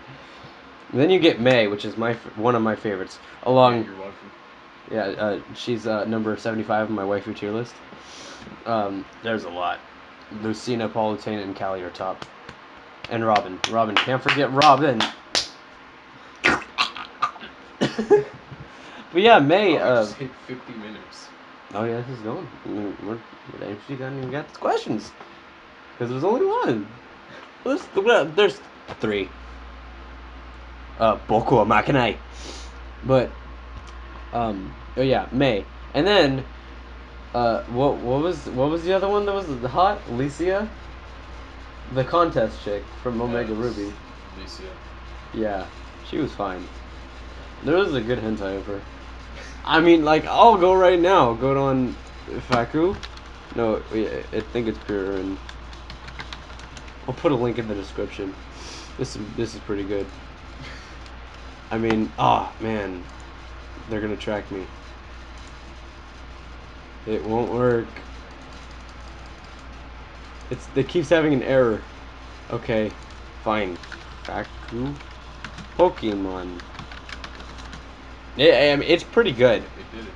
And then you get May, which is one of my favorites. Along... Your waifu. Yeah, she's number 75 on my waifu tier list. There's a lot. Lucina, Palutena, and Callie are top. And Robin. Robin. Can't forget Robin. But yeah, May. Oh, I just hit 50 minutes. Oh yeah, this is going. We're actually not even got the questions because there's only one. There's three. Boku wa Makenai. But oh yeah, May. And then what was the other one that was hot? Alicia, the contest chick from Omega Ruby. Alicia. Yeah, she was fine. There was a good hentai of her. I mean, like, I'll go right now. Go on Faku. No, I think it's pure, and I'll put a link in the description. This is pretty good. I mean, man, they're gonna track me. It won't work. It keeps having an error. Okay, fine. Faku Pokemon. I mean, it's pretty good. It did it.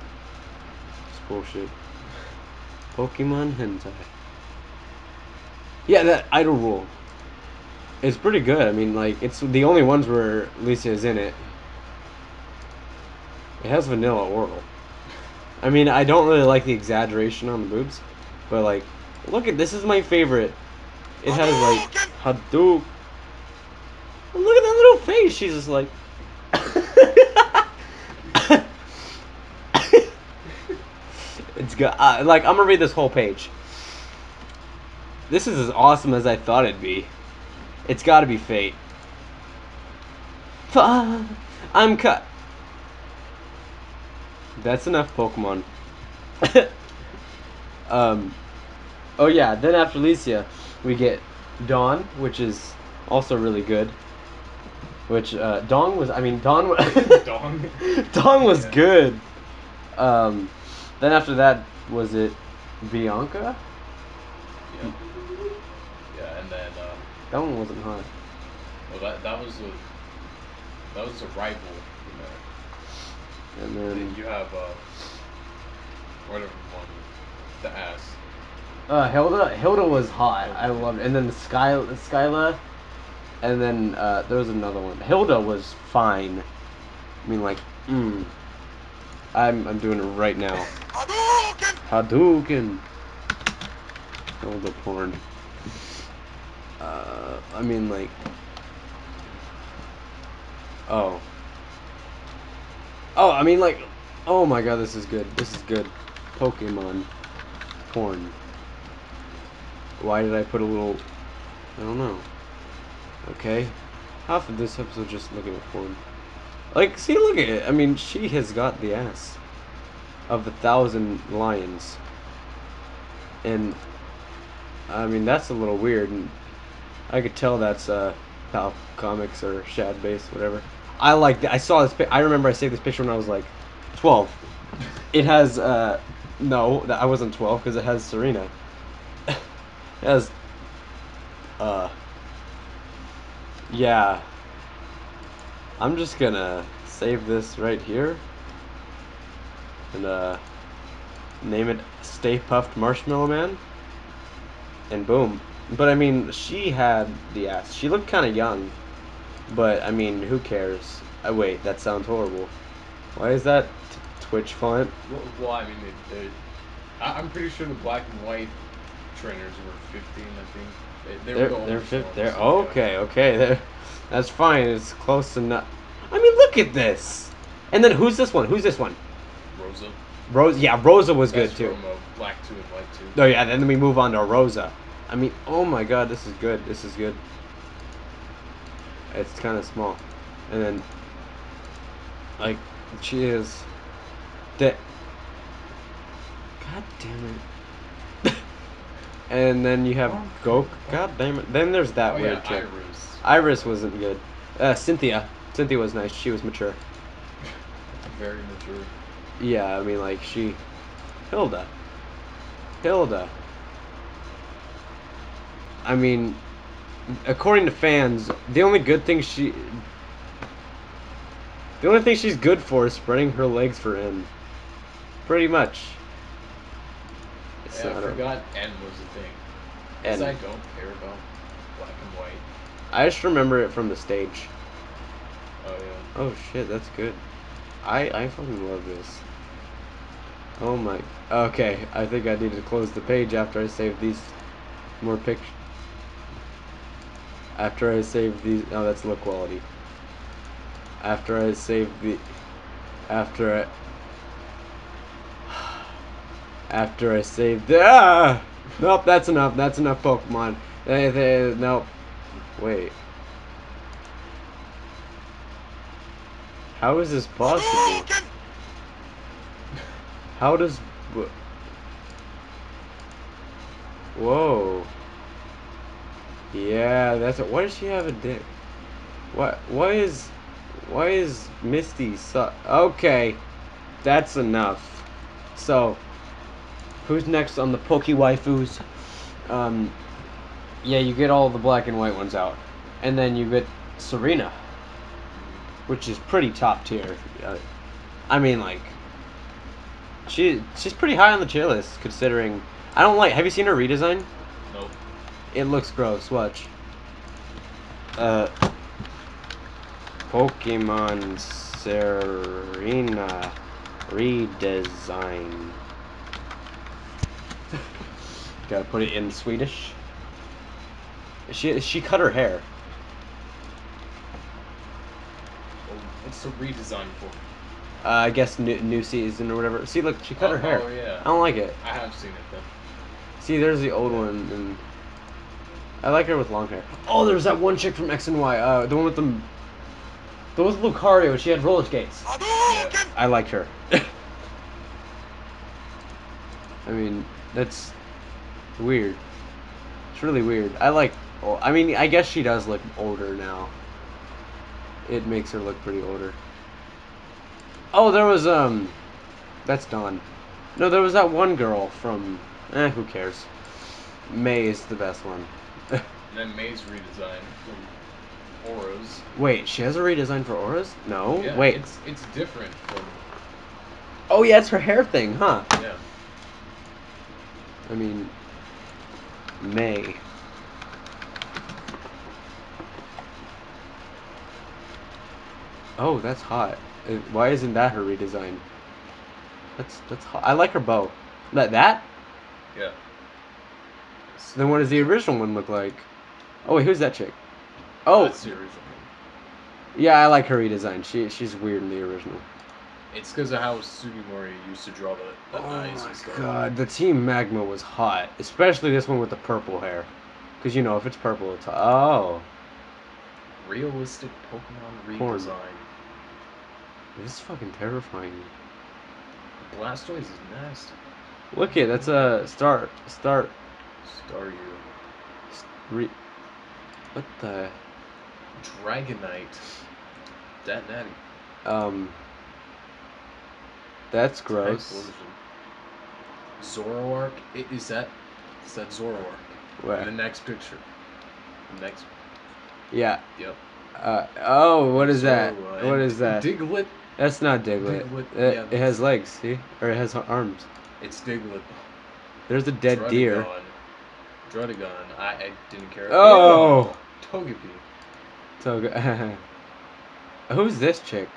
It's bullshit. Pokemon hentai. Yeah, that idol rule. It's pretty good. I mean, like, it's the only ones where Lisa is in it. It has vanilla oral. I mean, I don't really like the exaggeration on the boobs, but like, look at this is my favorite. It has like Hadouken. Look at that little face. She's just like. It's good. Like, I'm gonna read this whole page. This is as awesome as I thought it'd be. It's got to be fate. I'm cut. That's enough Pokemon. Oh yeah, then after Licia, we get Dawn, which is also really good. Which Dawn was, I mean, Dawn. Dong. Dawn was good. Then after that, was it Bianca? Yeah. Yeah, and then That one wasn't hot. well, that was a rival. You know. And Then then you have whatever one, the ass. Hilda was hot. I loved it. And then Skyla, and then there was another one. Hilda was fine. I mean, like, I'm doing it right now. Hadouken. Hilda porn. I mean, like, oh, I mean, like, oh my god, this is good. This is good. Pokemon porn. Why did I put a little? I don't know. Okay, half of this episode just looking at porn. Like, see, look at it. I mean, she has got the ass of the 1,000 lions, and I mean that's a little weird. And I could tell that's Pal Comics or Shad Base, whatever. I like. I saw this. I remember I saved this picture when I was like 12. It has no, I wasn't 12 because it has Serena. It has yeah. I'm just gonna save this right here and name it Stay Puffed Marshmallow Man, and boom. But I mean, she had the ass. She looked kind of young, but I mean, who cares? Wait, that sounds horrible. Why is that Twitch font? Well, I mean, I'm pretty sure the black and white trainers were 15. I think they were the They're oldest fifth. ones, They're so, yeah. okay. That's fine. It's close enough. I mean, look at this. And then who's this one? Who's this one? Rosa. Rosa. Yeah, Rosa was That's good too. from Black 2 and White 2. Oh yeah, then we move on to Rosa. I mean, oh my god, this is good. This is good. It's kind of small, and then like she is. That. God damn it. And then you have Goku. God damn it. Then there's that weird chick. Iris. Iris wasn't good. Cynthia. Cynthia was nice. She was mature. Very mature. Yeah, I mean, like, Hilda. Hilda. I mean, according to fans, the only thing she's good for is spreading her legs for N. Pretty much. Yeah, I forgot N was a thing. Because N. I don't care about black and white. I just remember it from the stage. Oh yeah. Oh shit, that's good. I fucking love this. Oh my. Okay, I think I need to close the page after I save these more pictures. After I save these. Oh, that's low quality. After I save the. After I. After I save the. Ah! Nope, that's enough. That's enough Pokemon. Nope. Wait. How is this possible? How does. Whoa. Yeah, that's it. Why does she have a dick? What? Why is Misty Okay, that's enough. So, who's next on the Poke Waifus? Um, yeah, you get all the black and white ones out, and then you get Serena, which is pretty top tier. I mean, like, she's pretty high on the tier list considering. I don't like. Have you seen her redesign? Nope. It looks gross. Watch. Uh, Pokemon Serena redesign. Gotta put it in Swedish. She cut her hair. Well, what's the redesign for? I guess new season or whatever. See, look, she cut her hair. Oh yeah. I don't like it. I have seen it then. See, there's the old one, and I like her with long hair. Oh, there's that one chick from X and Y. The one with the one with Lucario. She had roller skates. Yeah. I liked her. I mean, that's weird. It's really weird. I like. Oh, I mean, I guess she does look older now. It makes her look pretty older. Oh, there was that's Dawn. No, there was that one girl from. Who cares? May is the best one. And then May's redesign from Auras. Wait, she has a redesign for auras? No. Yeah, Wait. it's different from. Oh yeah, it's her hair thing, huh? Yeah. I mean, May. Oh, that's hot. Why isn't that her redesign? That's hot. I like her bow. That? Yeah. Then what does the original one look like? Oh wait, who's that chick? Oh, Oh, that's the original. yeah, I like her redesign. She's weird in the original. It's because of how Sugimori used to draw the Oh eyes my and stuff. god, the Team Magma was hot, especially this one with the purple hair. Cause you know if it's purple, it's hot. Oh, Realistic Pokemon porn. redesign. This is fucking terrifying. Blastoise is nasty. Look it, that's a start. Staryu. Re, what the? Dragonite. That natty. Um, that's gross. Typhlosion. Zoroark. Is that Zoroark? Where? In the next picture. The next. Yeah. Yep. Oh, what is that? Zoroark. What And is that? Diglett. That's not Diglett. Diglett. It, Yeah. it has legs, see? Or it has arms. It's Diglett. There's a dead deer. Drudagon. I didn't care. Oh! Ew! Togepi. So, who's this chick?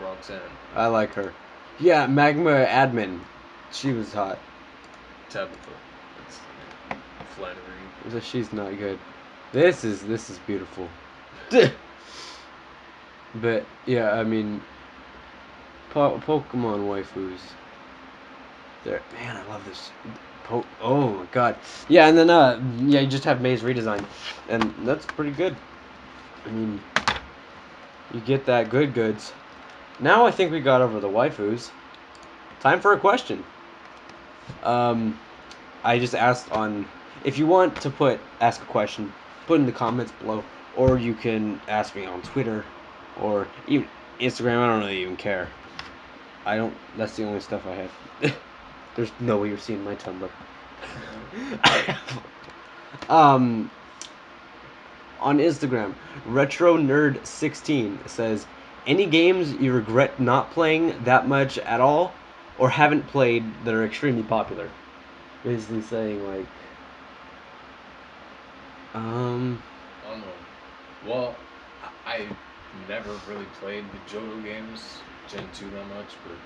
Roxanne. I like her. Yeah, Magma Admin. She was hot. Tabitha. That's Flannery. She's not good. This is beautiful. But yeah, I mean, Pokemon waifus. There, man, I love this. Oh my god. Yeah, and then yeah, you just have May's redesign, and that's pretty good. I mean, you get that good goods. Now I think we got over the waifus. Time for a question. Um, I just asked on if you want to ask a question, put in the comments below, or you can ask me on Twitter, or even Instagram. I don't really even care. I don't. That's the only stuff I have. There's no way you're seeing my Tumblr. um, on Instagram, Retro Nerd 16 says, any games you regret not playing that much at all, or haven't played that are extremely popular. Basically saying like, Well, I never really played the Johto games, Gen 2 that much, but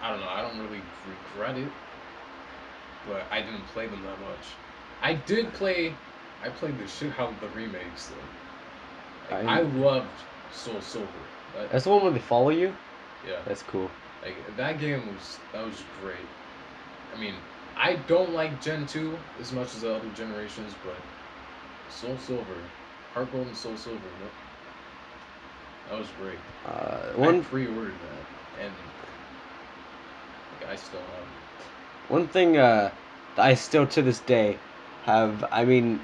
I don't know. I don't really regret it, but I didn't play them that much. I did play. I played the shit out of the remakes though. Like I I loved Soul Silver. That, That's the one where they follow you. yeah, That's cool. like that game was great. I mean, I don't like Gen 2 as much as the other generations, but Soul Silver, Heart Gold and Soul Silver, that was great. I One pre-ordered that, and like, I still have it. one thing that I still to this day have. I mean,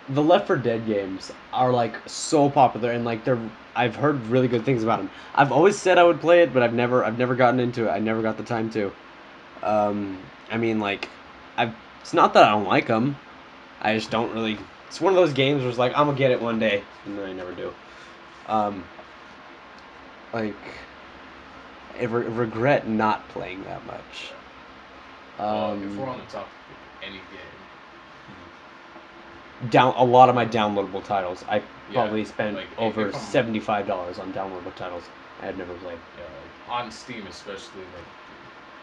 the Left 4 Dead games are like so popular and like they're. I've heard really good things about them. I've always said I would play it, but I've never gotten into it. I never got the time to. I mean, like, I. It's not that I don't like them. I just don't really. It's one of those games where it's like I'm gonna get it one day, and then I never do. Um, like, regret not playing that much. Well, if we're Um, on the topic of any game, down a lot of my downloadable titles. I yeah, probably spent like over if I'm $75 on downloadable titles I had never played. yeah, like on Steam especially, like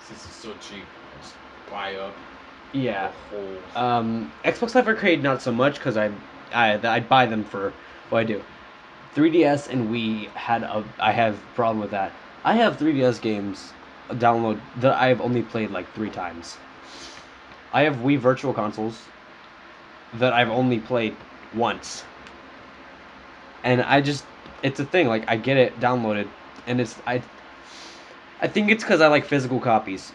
since it's so cheap, I just buy up the Yeah. whole. Xbox Live Arcade not so much because I buy them for what I do. 3DS and Wii I have a problem with that. I have 3DS games download that I have only played like 3 times. I have Wii Virtual Consoles that I've only played once, and it's a thing. Like I get it downloaded, and I think it's because I like physical copies.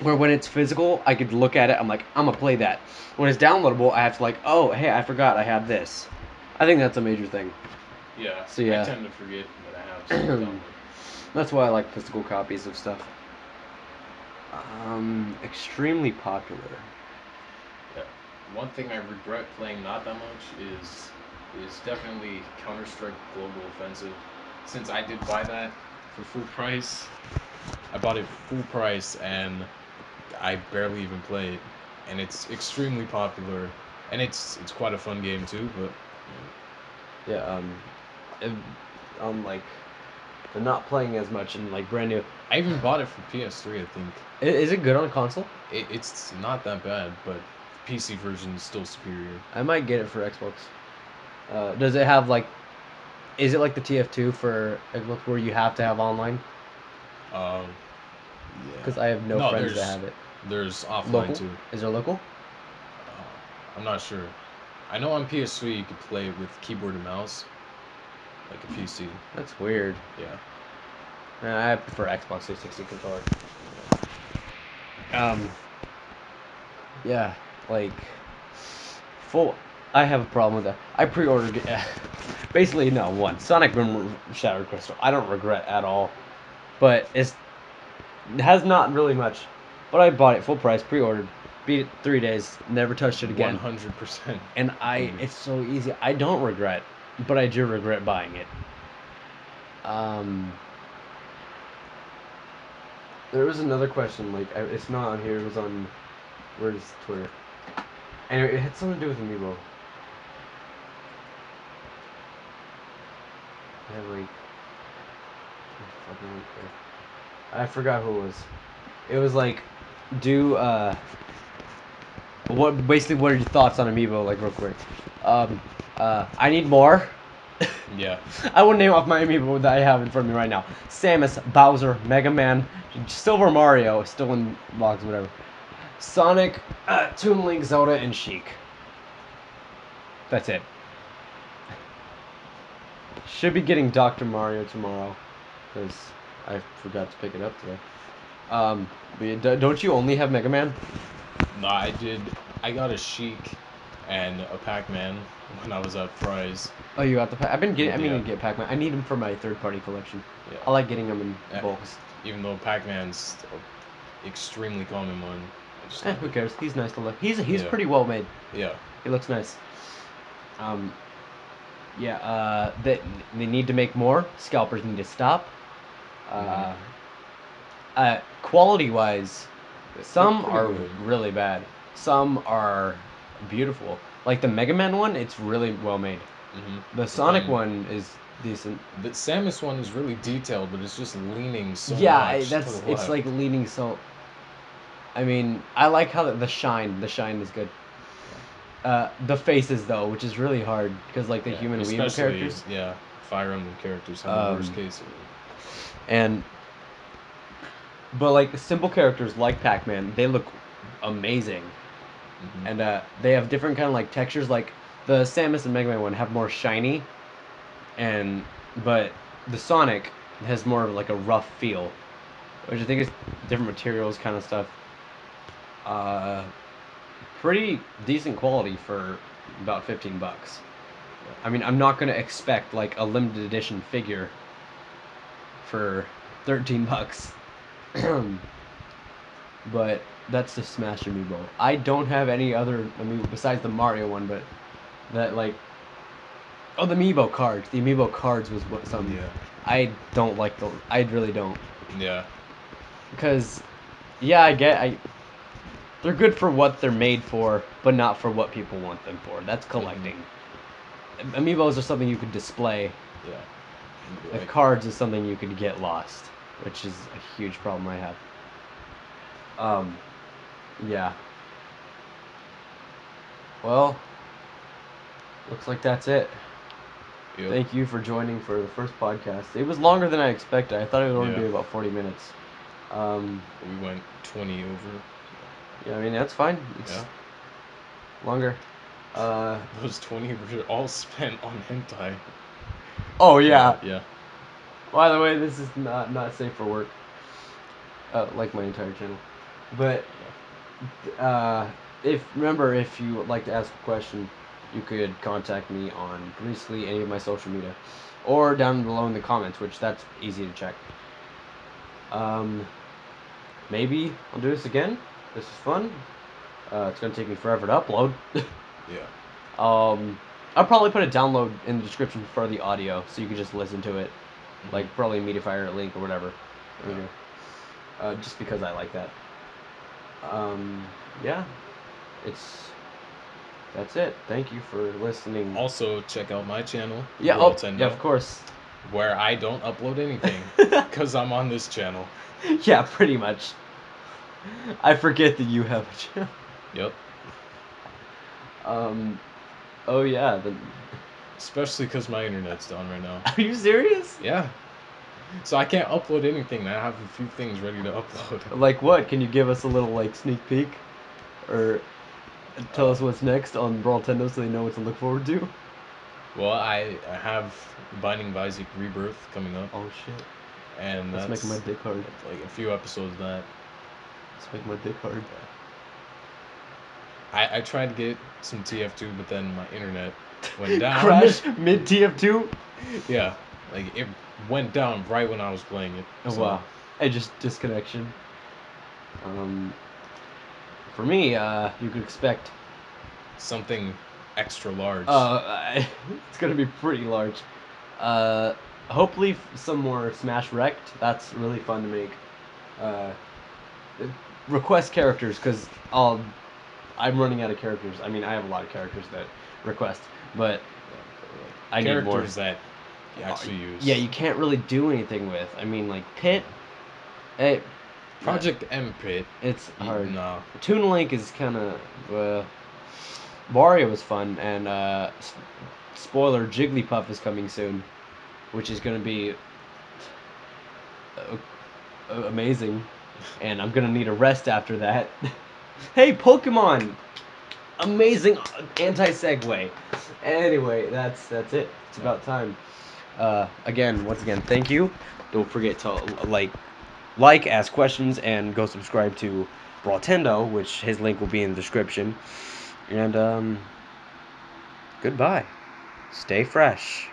Where when it's physical, I could look at it. I'm like, I'm gonna play that. When it's downloadable, I have to like, oh, hey, I forgot I have this. I think that's a major thing. Yeah, So I yeah, tend to forget that I have stuff downloaded. that's why I like physical copies of stuff. Extremely popular. Yeah, one thing I regret playing not that much is definitely Counter Strike Global Offensive. Since I did buy that for full price, I bought it full price and I barely even play it, and it's extremely popular, and it's quite a fun game too. But Yeah. It, like they're not playing as much and like brand new. I even bought it for PS3. I think Is it good on console? it's not that bad, but PC version is still superior. I might get it for Xbox. Does it have like? Is it like the TF2 for Xbox where you have to have online? Um, Because yeah. I have no No, friends that have it. there's offline Local? too. Is there local? I'm not sure. I know on PS3 you could play it with keyboard and mouse, like a PC. That's weird. Yeah. I prefer Xbox 360 controller. Um, yeah, like full. I have a problem with that. I pre-ordered basically no one Sonic Boom Shattered Crystal. I don't regret at all, but it has not really much. But I bought it full price, pre-ordered, beat it 3 days, never touched it again. 100% And agree. it's so easy. I don't regret, but I do regret buying it. Um, there was another question, like it's not on here. It was on where's Twitter. Anyway, it had something to do with Amiibo. I have like I forgot who it was. It was like, do what are your thoughts on Amiibo? Like real quick. Um, I need more. Yeah. I will name off my Amiibo that I have in front of me right now: Samus, Bowser, Mega Man, Silver Mario, still in box, whatever. Sonic, Toon Link, Zelda, and Sheik. That's it. Should be getting Dr. Mario tomorrow, because I forgot to pick it up today. But don't you only have Mega Man? No, I did. I got a Sheik and a Pac-Man when I was at Fry's. Oh, you got the pack. I mean Yeah. to get Pac-Man. I need them for my third-party collection. Yeah. I like getting them in Uh, bulks. Even though Pac-Man's a extremely common one, I just love Who it. cares? He's nice to look. He's Yeah. pretty well made. Yeah. He looks nice. Um, yeah. They need to make more. Scalpers need to stop. Hmm. Uh, quality-wise, They're some pretty are good. really bad. Some are beautiful. Like the Mega Man one, it's really well made. The Sonic one is decent. The Samus one is really detailed, but it's just leaning so Yeah, much to the it's left. like leaning so. I mean, I like how the shine is good. The faces though, which is really hard because like the Yeah, human Weeble especially characters, Fire Emblem characters have the worst case of it. and but like simple characters like Pac-Man, they look amazing, and they have different kind of like textures. Like the Samus and Mega Man one have more shiny, and but the Sonic has more of like a rough feel, which I think is different materials kind of stuff. Uh, Pretty decent quality for about $15. I mean, I'm not gonna expect like a limited edition figure for $13. But that's the Smash Amiibo. I don't have any other amiibo besides the Mario one, but that like the Amiibo cards. The Amiibo cards was what some. Yeah. I don't like the. I really don't. Yeah. Because, yeah, they're good for what they're made for, but not for what people want them for. That's collecting. Amiibos are something you could display. Yeah. The Like, cards is something you could get lost, which is a huge problem I have. Yeah. Well, looks like that's it. yep. Thank you for joining for the first podcast. It was longer than I expected. I thought it would only Yeah. be about 40 minutes. We went 20 over. Yeah, I mean, that's fine. It's Yeah. longer. Those 20 were all spent on hentai. Oh, yeah. Yeah. By the way, this is not safe for work. Like my entire channel. But, if you would like to ask a question, you could contact me on basically any of my social media. Or down below in the comments, which that's easy to check. Maybe I'll do this again. This is fun. It's gonna take me forever to upload. Yeah. I'll probably put a download in the description for the audio, so you can just listen to it, like probably a Mediafire link or whatever. Just because I like that. Yeah, that's it. Thank you for listening. Also, check out my channel, Yeah, Nintendo, of course. where I don't upload anything because I'm on this channel. Yeah, pretty much. I forget that you have a channel. Yep. Oh yeah. Especially because my internet's down right now. Are you serious? Yeah. So I can't upload anything. I have a few things ready to upload. Like what? Can you give us a little like sneak peek, or tell us what's next on Brawl Tendo so they know what to look forward to? Well, I have Binding of Isaac Rebirth coming up. Oh shit! And That's making my dick hard. like a few episodes of that. Let's make my dick hard. I tried to get some TF2, but then my internet went down. Crash mid TF2. Yeah, like it went down right when I was playing it. Oh wow! I just disconnection. For me, you could expect something extra large. It's gonna be pretty large. Hopefully some more Smash Wrecked. That's really fun to make. Request characters because I'm running out of characters. I mean, I have a lot of characters that request, but I need more. Characters that you actually use. Yeah, you can't really do anything with. I mean, like Pit. Project M Pit. It's hard. No. Toon Link is kind of. Wario was fun, and spoiler: Jigglypuff is coming soon, which is gonna be amazing, and I'm gonna need a rest after that. Hey, Pokemon! Amazing anti-segue. Anyway, that's it. It's about time. Once again, thank you. Don't forget to like, ask questions, and go subscribe to Brawltendo, which his link will be in the description. And goodbye. Stay fresh.